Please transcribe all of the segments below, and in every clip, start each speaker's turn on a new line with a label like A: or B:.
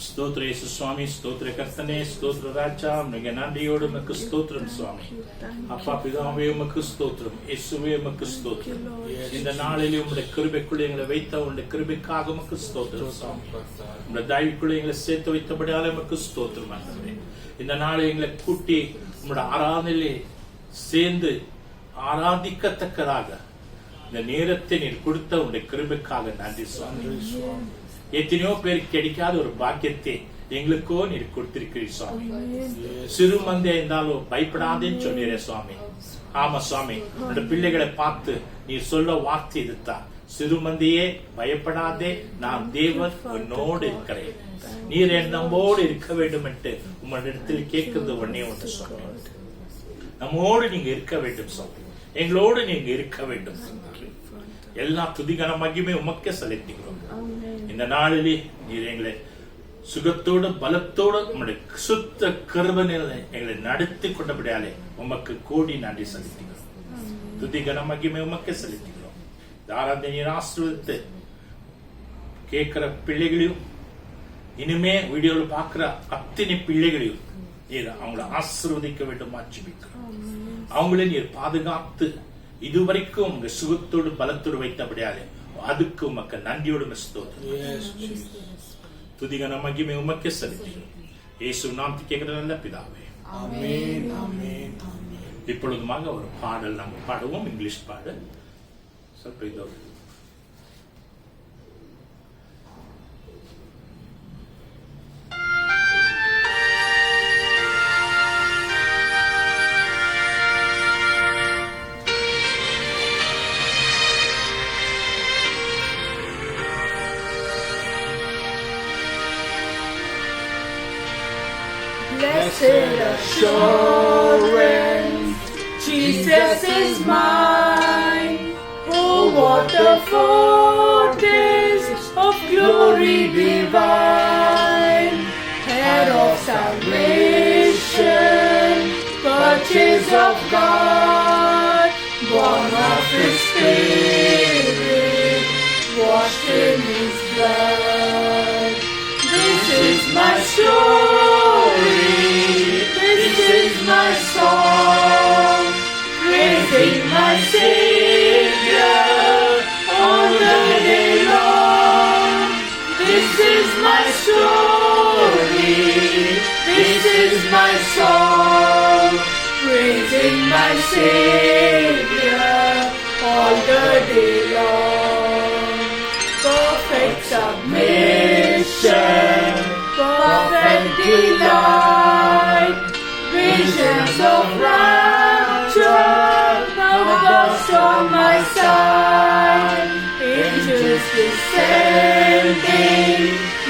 A: ಸ್ತೋತ್ರ ಯೇಸು ಸ್ವಾಮಿ, ಸ್ತೋತ್ರ ಕರ್ತನೆ, ಸ್ತೋತ್ರ ರಾಜ, ನಿಮಗೆ நன்றியோடு உமக்கு ஸ்தோத்திரம் சுவாமி. அப்பா பிதாவே உமக்கு ஸ்தோத்திரம், இயேசுவே உமக்கு ஸ்தோத்திரம். இந்த நாளிலே உம்முடைய கிருபைக்குள்ளே எங்களை வைத்த உம்முடைய கிருபைக்காக உமக்கு ஸ்தோத்திரம் சுவாமி. உம்முடைய தயவுக்குள்ளே எங்களை சேர்த்து வைத்தபடியால் உமக்கு ஸ்தோத்திரம் ஆண்டவரே. இந்த நாளை எங்களை கூட்டி உம்முடைய ஆராதனையிலே சேர்ந்து ஆராதிக்கத்தக்கதாக இந்த நேரத்தை நீர் கொடுத்த உம்முடைய கிருபைக்காக நன்றி சுவாமி. எத்தனையோ பேருக்கு கிடைக்காத ஒரு பாக்கியத்தை எங்களுக்கோ நீர் கொடுத்திருக்கிறீர் சுவாமி. சிறு மந்தையா இருந்தாலும் பயப்படாதேன்னு சொன்னீரே சுவாமி. ஆமா சுவாமி, உன்னோட பிள்ளைகளை பார்த்து நீ சொல்ல வார்த்தை இதுதான், சிறு மந்தையே பயப்படாதே, நான் தேவன் உன்னோடு இருக்கிறேன், நீர் என் நம்மோடு இருக்க வேண்டும் என்று உங்களிடத்தில் கேட்கிறது ஒன்னே ஒன்று சுவாமி. நம்மோடு நீங்க இருக்க வேண்டும் சுவாமி, எங்களோடு நீங்க இருக்க வேண்டும். எல்லா துதிகன மகிமை உமக்கே செலுத்துகிறோம். இந்த நாளிலே நீர் எங்களை சுகத்தோடு பலத்தோடு உங்களுடைய சுத்த கருவனில் எங்களை நடத்தி கொண்டபடியாலே உமக்கு கோடி நன்றி செலுத்துகிறோம். துதிகன மகிமை உமக்கே செலுத்துகிறோம். ஆராதனை ஆசீர்வதித்து கேட்கிற பிள்ளைகளையும் இனிமே வீடியோல பாக்குற அத்தனை பிள்ளைகளையும் நீர் அவங்களை ஆசீர்வதிக்க வேண்டும். ஆட்சிபிக்கிறோம். அவங்களே நீர் பாதுகாத்து இதுவரைக்கும் உங்க சுகத்தோடு பலத்தோடு வைத்தபடியாலே அதுக்கு உமக்கு நன்றியோடு துதிகன மகிமை உமக்கே செலுத்துகிறோம். இயேசு நாமத்தில் கேட்கிற நல்ல பிதாவே, ஆமென், ஆமென். இப்பொழுதுமாக ஒரு பாடல் நாங்கள் பாடுவோம், இங்கிலீஷ் பாடல். சொல்ல இதோ
B: Blessed assurance, Jesus is mine. Oh, what a foretaste of glory divine, head of salvation, purchase of God, born of His Spirit, washed in His blood. This is my story, this is my song, praising my Savior all the day long. This is my story, this is my song, praising my Savior all the day long. Perfect submission, perfect delight, visions of rapture, now lost on my side. Angels descending,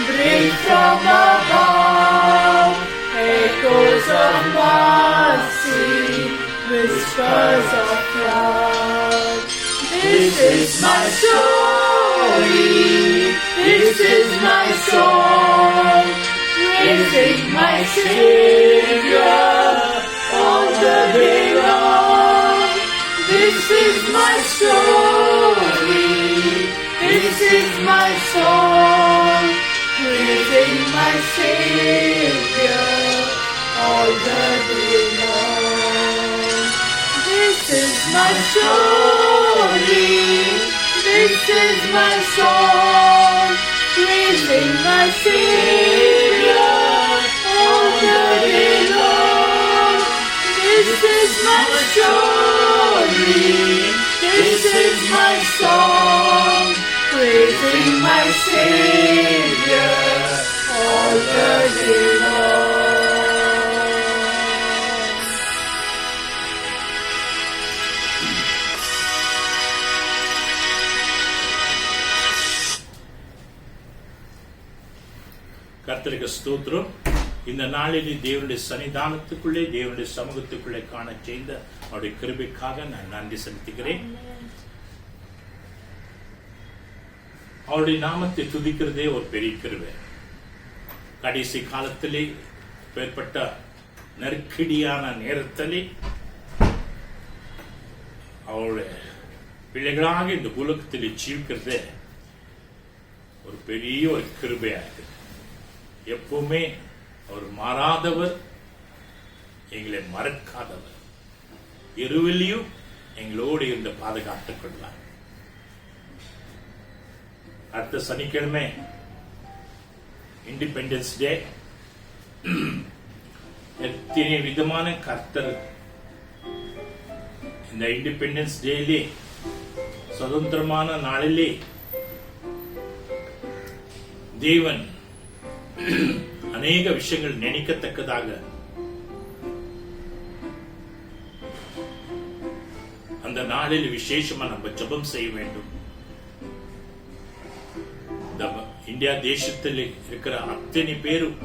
B: bring from above, echoes of mercy, whispers of love. This is my story, this is my song, praising my Savior all the day long. This is my story, this is my song, praising my Savior all the day long. This is my story, this is my song, praising my Savior all the day long. This is my story, this is my song, praising my Savior all the day long.
A: கர்த்தருக்கு ஸ்தோத்திரம். இந்த நாளில் தேவனுடைய சன்னிதானத்துக்குள்ளே தேவனுடைய சமூகத்துக்குள்ளே காண செய்த அவருடைய கிருபைக்காக நான் நன்றி செலுத்துகிறேன். அவருடைய நாமத்தை துதிக்கிறதே ஒரு பெரிய கிருபை. கடைசி காலத்திலே ஏற்பட்ட நெருக்கடியான நேரத்திலே அவருடைய பிள்ளைகளாக இந்த உலகத்தில் ஜீவிக்கிறதே ஒரு பெரிய ஒரு கிருபையா இருக்கு. எப்பவுமே அவர் மாறாதவர், எங்களை மறக்காதவர். இருவிலையும் எங்களோடு இருந்து பாதுகாத்துக் கொள்வார். அடுத்த சனிக்கிழமை இண்டிபெண்டன்ஸ் டே. எத்தனை விதமான கர்த்தர் இந்த இண்டிபெண்டன்ஸ் டேலே, சுதந்திரமான நாளிலே தேவன் அநேக விஷயங்கள் நினைக்கத்தக்கதாக அந்த நாளில் விசேஷமா நம்ம ஜெபம் செய்ய வேண்டும். இந்தியா தேசத்தில் இருக்கிற அத்தனை பேரும்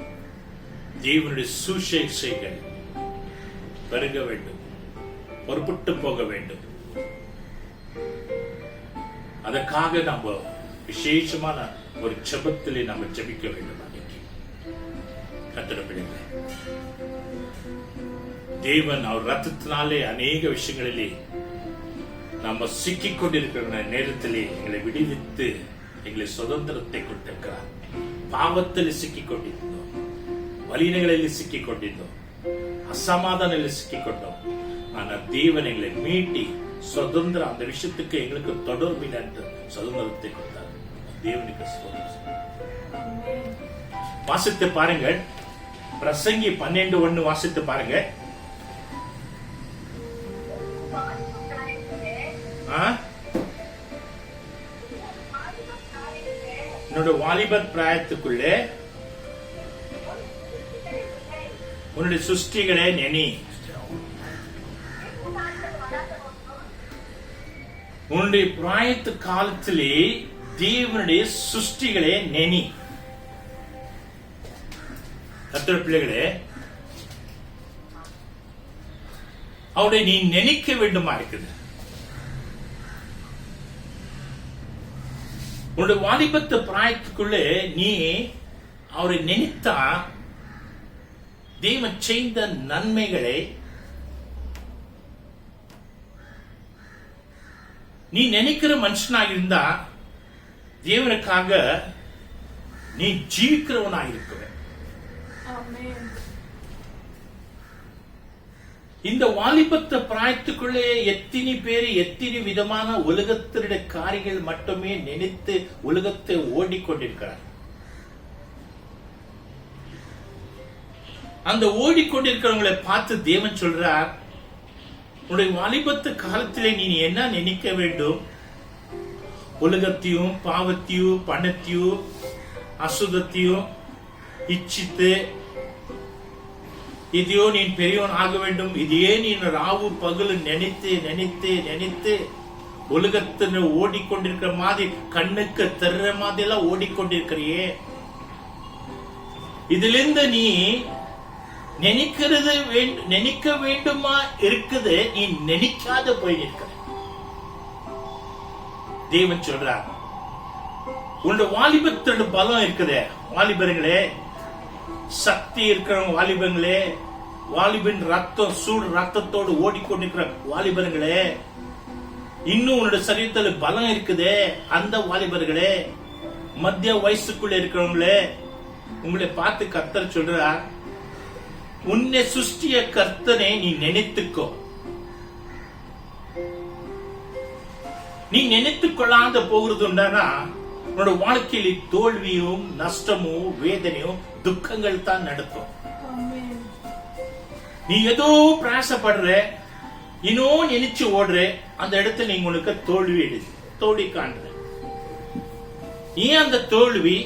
A: தேவனுடைய சுவிசேஷங்கள் பெருக வேண்டும், பொறுப்பட்டு போக வேண்டும். அதற்காக நம்ம விசேஷமான ஒரு ஜெபத்திலே நம்ம ஜெபிக்க வேண்டும். அன்னைக்கு கர்த்தருடைய பிள்ளைகளே, தேவன் அவர் ரத்தத்தினாலே அநேக விஷயங்களிலே நம்ம சிக்கிக் கொண்டிருக்கிற நேரத்திலே எங்களை விடுவித்து எங்களை சுதந்திரத்தை கொடுத்திருக்கிறார். பாவத்தில் சிக்கிக் கொண்டிருந்தோம், வலிமைகளில் சிக்கிக் கொண்டிருந்தோம், அசமாதானத்தில் சிக்கிக் கொண்டோம். ஆனா தேவன் எங்களை மீட்டி சுதந்திரம், அந்த விஷயத்துக்கு எங்களுக்கு தொடர்பில் சுதந்திரத்தை கொடுத்தார். தேவனுக்கு வாசித்து பாருங்கள். பிரசங்கி 12:1 வாசித்து பாருங்க. என்னோட வாலிபர் பிராயத்துக்குள்ளே உன்னுடைய சுஷ்டிகளை நெனி, உன்னுடைய பிராயத்து காலத்திலே தேவனுடைய சுஷ்டிகளை நெனி. கர்த்தருடைய பிள்ளைகளே, அவருடைய நீ நினைக்க வேண்டுமா இருக்குது. உன்னுடைய வாலிபத்து பிராயத்துக்குள்ளே நீ அவரை நினைத்தா தேவன் செய்த நன்மைகளை நீ நினைக்கிற மனுஷனாக இருந்தா தேவனுக்காக நீ ஜீவிக்கிறவனாக இருக்கிற. இந்த வாலிபத்த பிராயத்துக்குள்ளே எத்தனை பேர் எத்தனை விதமான உலகத்தினுடைய காரியங்கள் மட்டுமே நினைத்து உலகத்தை ஓடிக்கொண்டிருக்கிறார். அந்த ஓடிக்கொண்டிருக்கிறவங்களை பார்த்து தேவன் சொல்றார், உன்னுடைய வாலிபத்து காலத்திலே நீ என்ன நினைக்க வேண்டும்? உலகத்தையும் பாவத்தையும் பணத்தையும் அசுதத்தையும் இச்சித்து இதையோ நீ பெரியவன் ஆக வேண்டும், இதையே நீ ராவு பகல் நினைத்து நினைத்து நினைத்து உலகத்தின ஓடிக்கொண்டிருக்கிற மாதிரி, கண்ணுக்கு தெரிய மாதிரி எல்லாம் ஓடிக்கொண்டிருக்கிறியே. இதிலிருந்து நீ நினைக்கிறது நினைக்க வேண்டுமா இருக்குது, நீ நினைக்காத போய் நிற்கிற. தேவன் சொல்றார், உன்னோட வாலிபத்தோட பலம் இருக்குது. வாலிபர்களே, சக்தி இருக்கிறவங்க வாலிபங்களே, வாலிபின் ரத்தம் சூடு ரத்தத்தோடு ஓடிக்கொண்டிருக்கிற வாலிபர்களே, இன்னும் உன்னோட சரீரத்தில் பலம் இருக்குதே அந்த வாலிபர்களே, மத்திய வயசுக்குள்ள இருக்கிறவங்களே, உங்களை பார்த்து கர்த்தர் சொல்றார், உன்னை சுஷ்டிய கர்த்தனை நீ நினைத்துக்கோ. நீ நினைத்துக் கொள்ளாத போகிறது உண்டானா உன்னோட வாழ்க்கையில் தோல்வியும் நஷ்டமும் வேதனையும் துக்கங்கள் தான் நடக்கும். நீ ஏதோ பிரயாசப்படுற, இன்னும் நினைச்சு ஓடுற, அந்த இடத்துல நீ உங்களுக்கு தோல்வி காண்ற. ஏன் அந்த தோல்வி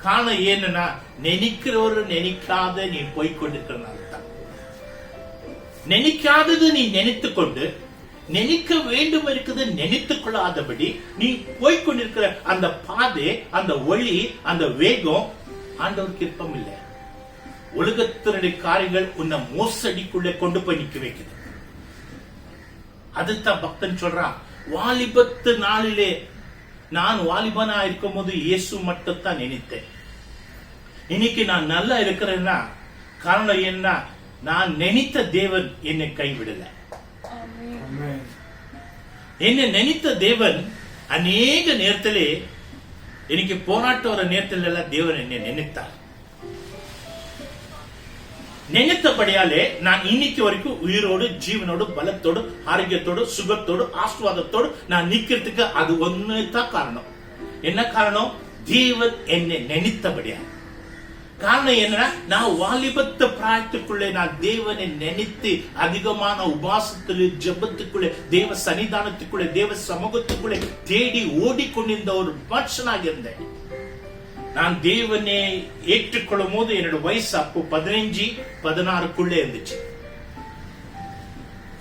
A: காரணம் என்னன்னா, நினைக்கிறவரு நினைக்காத நீ போய்கொண்டிருக்கிறனால தான். நினைக்காதது நீ நினைத்துக் கொண்டு, நினைக்க வேண்டும் இருக்குது நினைத்துக் கொள்ளாதபடி நீ போய்கொண்டிருக்கிற அந்த பாதை, அந்த ஒளி, அந்த வேகம் ஆண்டவருக்கு விருப்பம் இல்லை. உலகத்தினுடைய காரியங்கள் உன்னை மோசடிக்குள்ளே கொண்டு போய் நிக்க வைக்குது. அதுதான் பக்தன் சொல்றான், வாலிபத்து நாளிலே நான் வாலிபனா இருக்கும் போது இயேசு மட்டும் தான் நினைத்தேன். இன்னைக்கு நான் நல்லா இருக்கிறேன்னா காரணம் என்ன? நான் நினைத்த தேவன் என்னை கைவிடல. என்னை நினைத்த தேவன் அநேக நேரத்திலே, எனக்கு போராட்ட வர நேரத்தில் எல்லாம் தேவன் என்னை நினைத்தார். நினைத்தபடியாலே நான் இன்னைக்கு வரைக்கும் உயிரோடு ஜீவனோடு பலத்தோடு ஆரோக்கியத்தோடு சுகத்தோடு ஆசீர்வாதத்தோடு நான் நிக்கிறதுக்கு அது ஒண்ணு தான் காரணம். என்ன காரணம்? தேவன் என்னை நினைத்தபடியா. காரணம் என்னன்னா, நான் வாலிபத்த பிராயத்துக்குள்ளே நான் தேவனை நினைத்து அதிகமான உபாசத்திலே ஜெபத்துக்குள்ளே தேவ சன்னிதானத்துக்குள்ளே தேவ சமூகத்துக்குள்ளே தேடி ஓடிக்கொண்டிருந்த ஒரு மனுஷனாக இருந்தேன். நான் தேவனை ஏற்றுக்கொள்ளும் போது என்னோட வயசு அப்போ 15-16 இருந்துச்சு.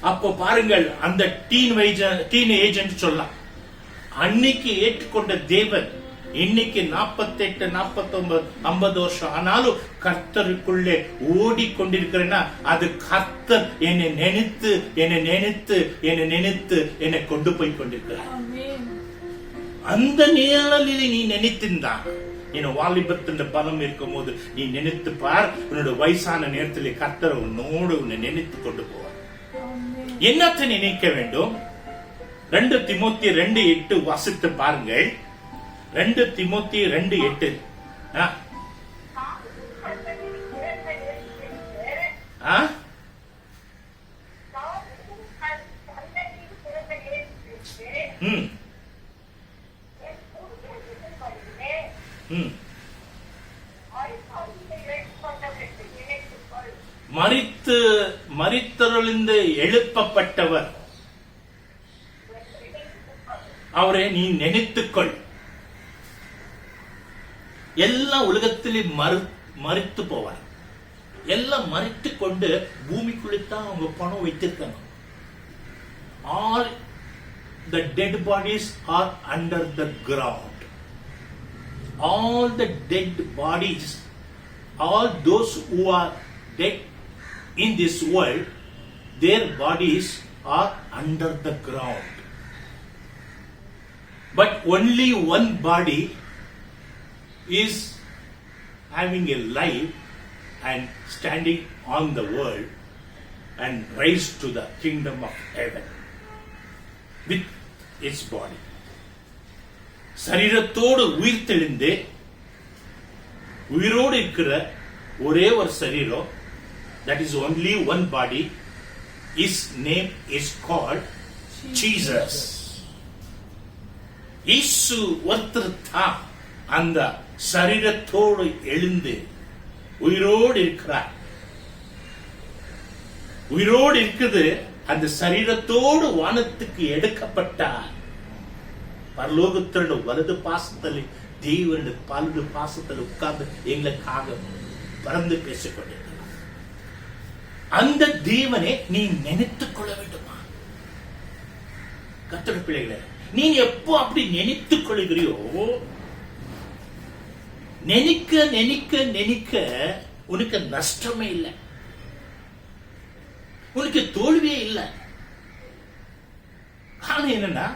A: அப்போ பாருங்கள், அந்த டீன் ஏஜ் சொல்லலாம். அன்னைக்கு ஏற்றுக்கொண்ட தேவன் இன்னைக்கு 48, 49, 50 வருஷம் ஆனாலும் கர்த்தருக்குள்ளே ஓடிக்கொண்டிருக்கிறேன்னா அது கர்த்தர் என்னை நினைத்து என்னை நினைத்து என்னை நினைத்து என்னை கொண்டு போய் கொண்டிருக்கிறார். அந்த நிழலில் நீ நினைத்திருந்தான் என் வாலிபத்தின் பலம் இருக்கும் போது நீ நினைத்து பார், உன்னோட வயசான நேரத்தில் கர்த்தர் உன்னோடு உன்னை நினைத்து கொண்டு போவார். என்னத்தை நினைக்க வேண்டும்? 2 தீமோத்தேயு 2:8 வாசித்து பாருங்கள். 2 தீமோத்தேயு 2:8. மரித்தொழிந்து எழுப்பப்பட்டவர் அவரை நீ நினைத்துக்கொள். எல்லா உலகத்திலே மறித்து போவார். எல்லாம் மறித்து கொண்டு பூமிக்குள்ளித்தான் அவங்க பணம் வைத்திருக்காங்க. All the dead bodies are under the ground. All the dead bodies, all those who are dead in this world, their bodies are under the ground. But only one body is having a life and standing on the world and raised to the kingdom of heaven with its body. சரீரத்தோடு உயிர் தெளிந்து உயிரோடு இருக்கிற ஒரே ஒரு சரீரம், that is only one body, his name is called Jesus. இயேசு ஒருத்தர் தான் அந்த சரீரத்தோடு எழுந்து உயிரோடு இருக்கிறார். உயிரோடு இருக்குது. அந்த சரீரத்தோடு வானத்துக்கு எடுக்கப்பட்டார். பரலோகத்தோட வலது பாசத்தில் தேவனுடைய பலது பாசத்தில் உட்கார்ந்து எங்களுக்காக பறந்து பேசிக்கொண்டிருக்கிறார். அந்த தேவனை நீ நினைத்துக் கொள்ள வேண்டுமா? கர்த்தருடைய பிள்ளைகளே, நீ எப்போ அப்படி நினைத்துக் கொள்கிறியோ, நினைக்க நினைக்க நினைக்க உனக்கு நஷ்டமே இல்லை, உனக்கு தோல்வியே இல்லை. காரணம் என்னன்னா,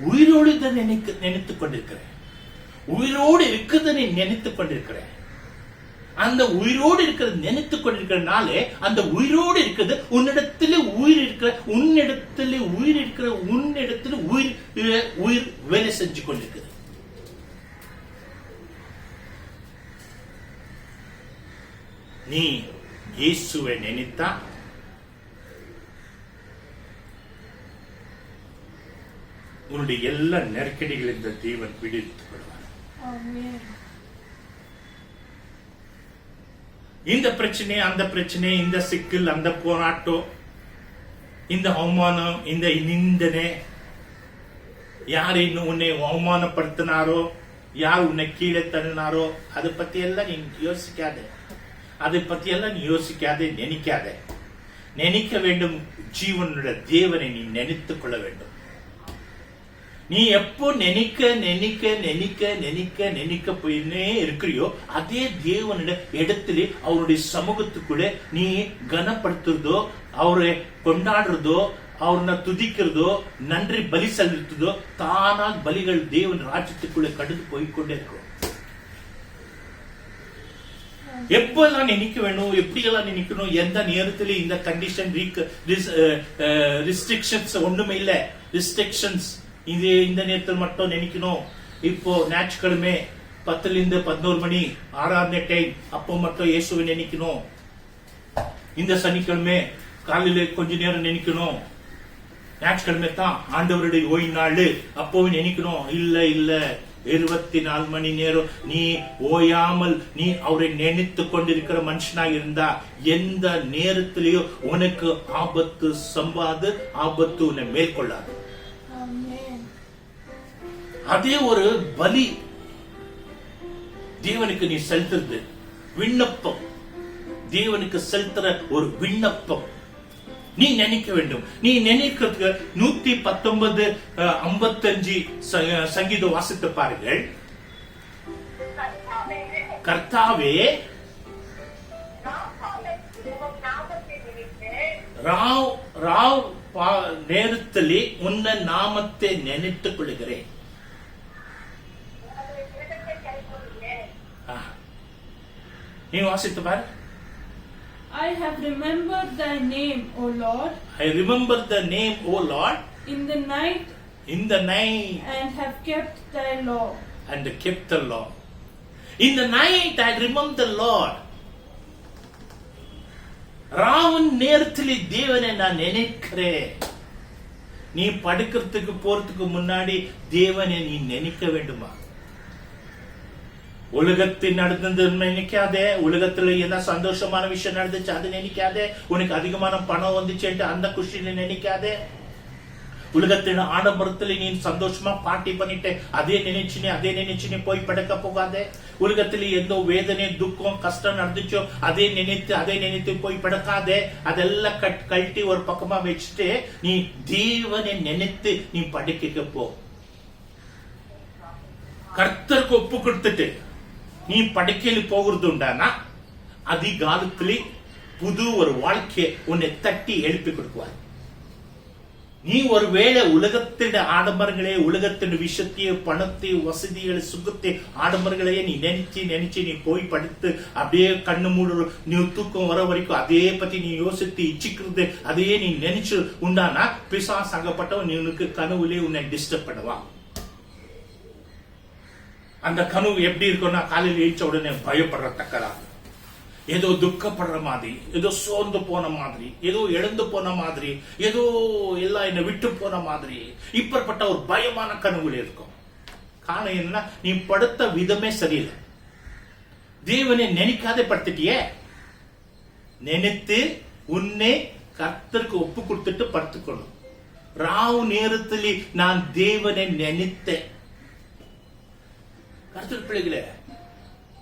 A: உயிரோடு தான் நினைத்துக் கொண்டிருக்கிறேன். உயிரோடு இருக்கிறத நீ நினைத்துக் கொண்டிருக்கிறேன். அந்த உயிரோடு இருக்கிறது நினைத்துக் கொண்டிருக்கிறனாலே அந்த உயிரோடு இருக்கிறது உன்னிடத்தில் உயிர் இருக்கிற உன்னிடத்தில் உயிர் இருக்கிற உன்னிடத்தில் உயிர் வேலை செஞ்சு கொண்டிருக்கிறது. நீ இயேசுவை நினைத்தா உன்னுடைய எல்லா நெருக்கடிகள் இந்த தேவன் விடுவித்துக் கொள்வார். இந்த பிரச்சனை அந்த பிரச்சனை, இந்த சிக்கல் அந்த போராட்டம், இந்த அவமானம், இந்த நிந்தனை, யார் இன்னும் உன்னை அவமானப்படுத்தினாரோ, யார் உன்னை கீழே தள்ளினாரோ, அதை பத்தி எல்லாம் நீ யோசிக்காத. அதை பத்தி எல்லாம் நீ யோசிக்காதே, நினைக்காத. நினைக்க வேண்டும் ஜீவனுடைய தேவனை நீ நினைத்துக் கொள்ள வேண்டும். நீ எப்போ நினைக்க நினைக்க நினைக்க நினைக்க நினைக்க போயினே இருக்கிறியோ, அதே தேவனுடைய இடத்துல அவருடைய சமூகத்துக்குள்ள நீ கனப்படுத்துறதோ, அவரை கொண்டாடுறதோ, அவரை துதிக்கிறதோ, நன்றி பலி செலுத்துதோ, தானாக பலிகள் தேவன் ராஜ்யத்துக்குள்ள கடந்து போய்கொண்டே இருக்கும். எப்பெல்லாம் நினைக்க வேணும், எப்படி எல்லாம் நினைக்கணும், எந்த நேரத்துல இந்த கண்டிஷன் ரிஸ்ட்ரிக்ஷன்ஸ் ஒண்ணுமே இல்ல. ரிஸ்ட்ரிக்ஷன்ஸ் இது இந்த நேரத்தில் மட்டும் நினைக்கணும். இப்போ ஞாயிற்றுக்கிழமை 10 to 11 மணி ஆராதனை டைம், அப்போ மட்டும் இயேசுவை நினைக்கணும். இந்த சனிக்கிழமை காலையில கொஞ்ச நேரம் நினைக்கணும், ஞாயிற்றுக்கிழமை தான் ஆண்டவருடைய ஓய்வு நாள், அப்போவும் நினைக்கணும். இல்ல இல்ல, 24 மணி நேரம் நீ ஓயாமல் நீ அவரை நினைத்து கொண்டிருக்கிற மனுஷனாக இருந்தா எந்த நேரத்திலேயும் உனக்கு ஆபத்து சம்பாது, ஆபத்து உன்னை மேற்கொள்ளாது. அதே ஒரு பலி தேவனுக்கு நீ செலுத்துறது, விண்ணப்பம், தேவனுக்கு செலுத்துற ஒரு விண்ணப்பம் நீ நினைக்க வேண்டும். நீ நினைக்கிறதுக்கு 119 55 சங்கீதம் வாசித்து பாருங்கள். கர்த்தாவே, ராவ் நேரத்திலே உன்ன நாமத்தை நினைத்துக் கொள்கிறேன். நீ வாசித்து பாரு.
B: I have remembered thy name, O Lord.
A: I remember the name, O Lord.
B: In the night.
A: In the night.
B: And have kept thy law.
A: And kept the law. In the night I remember the Lord. Raavan நேரத்திலே தேவனை நான் நினைக்கிறேன். நீ படுக்கிறதுக்கு போறதுக்கு முன்னாடி தேவனை நீ நினைக்க வேண்டுமா? உலகத்தில் நடந்தது நினைக்காதே, உலகத்துல என்ன சந்தோஷமான விஷயம் நடந்துச்சு அது நினைக்காதே, உனக்கு அதிகமான பணம் வந்துச்சு அந்த குஷியில நினைக்காதே, உலகத்தின் ஆடம்பரத்துல நீ சந்தோஷமா பார்ட்டி பண்ணிட்டு அதே நினைச்சு நீ போய் படுக்க போகாதே, உலகத்துல எந்த வேதனை துக்கம் கஷ்டம் நடந்துச்சோ அதே நினைத்து போய் படுக்காதே, அதெல்லாம் கழட்டி ஒரு பக்கமா வச்சுட்டு நீ தேவனை நினைத்து நீ படுக்க போ. கர்த்தருக்கு ஒப்பு கொடுத்துட்டு நீ படுக்கையில் போகிறது உண்டானா அதிகாலத்திலே புது ஒரு வாழ்க்கையை உன்னை தட்டி எழுப்பி கொடுக்குவார். நீ ஒருவேளை உலகத்தின் ஆடம்பரங்களே, உலகத்தின் விஷயத்தையே, பணத்தை, வசதிகளை, சுகத்தை, ஆடம்பரங்களையே நீ நினைச்சு நீ போய் படுத்து அப்படியே கண்ணு மூடு நீ தூக்கம் வர வரைக்கும் அதே பத்தி நீ யோசித்து இச்சிக்கிறது அதையே நீ நினைச்சு உண்டானா பிசாசு அகப்பட்டவன் உனக்கு கனவுலே உன்னை டிஸ்டர்ப் பண்ணுவான். அந்த கனவு எப்படி இருக்கும்னா காலையில் எழுச்ச உடனே பயப்படுறத்தக்கதா, ஏதோ துக்கப்படுற மாதிரி, ஏதோ சோர்ந்து போன மாதிரி, ஏதோ இழந்து போன மாதிரி, ஏதோ எல்லாம் என்னை விட்டு போன மாதிரி இப்படிப்பட்ட ஒரு பயமான கனவுல இருக்கும். காரணம் என்னன்னா நீ படுத்த விதமே சரியில்லை. தேவனை நினைக்காதே படுத்துட்டியே. நினைத்து உன்னை கர்த்தருக்கு ஒப்பு கொடுத்துட்டு படுத்துக்கணும். ராவு நேரத்தில் நான் தேவனை நினைத்தேன். கர்த்தர் பிள்ளைகளே,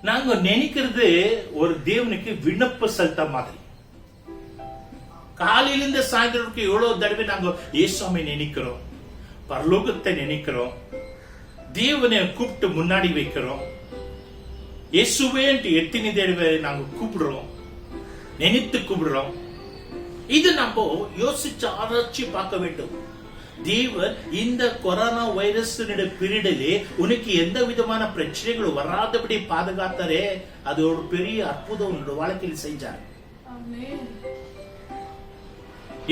A: நாங்க நினைக்கிறது ஒரு தேவனுக்கு விண்ணப்ப செலுத்த மாதிரி. காலையிலிருந்து சாயந்தரம் எவ்வளவு தடவை நாங்க இயேசுவை நினைக்கிறோம், பரலோகத்தை நினைக்கிறோம், தேவனை கூப்பிட்டு முன்னாடி வைக்கிறோம். இயேசுவே எத்தனை தடவை நாங்க கூப்பிடுறோம், நினைத்து கூப்பிடுறோம். இது நம்ம யோசிச்சு ஆராய்ச்சி பார்க்க வேண்டும். தேவன் இந்த கொரோனா வைரஸ் பீரியடிலே உனக்கு எந்த விதமான பிரச்சனைகள் வராதபடி பாதுகாத்தாரே, அது ஒரு பெரிய அற்புதம் உன்னோட வாழ்க்கையில் செஞ்சார்.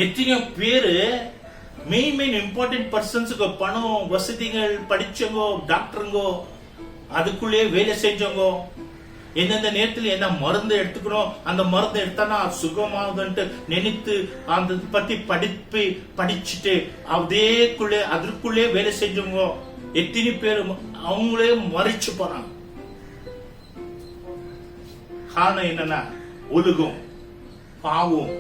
A: எத்தனையோ பேரு மெயின் இம்பார்ட்டன்ட் பர்சன்ஸுக்கு பணம், வசதிகள், படிச்சவங்க, டாக்டருங்கோ, அதுக்குள்ளே வேலை செஞ்சவங்க, எந்தெந்த நேரத்தில் என்ன மருந்து எடுத்துக்கணும், அந்த மருந்து எடுத்தானா சுகமாகுதுன்ட்டு நினைத்து அந்த பத்தி படிச்சுட்டு அதற்குள்ளே வேலை செஞ்சவங்க எத்தனை பேர் அவங்களே மறைச்சு போறாங்க. காரணம் என்னன்னா உலகம், பாவம்,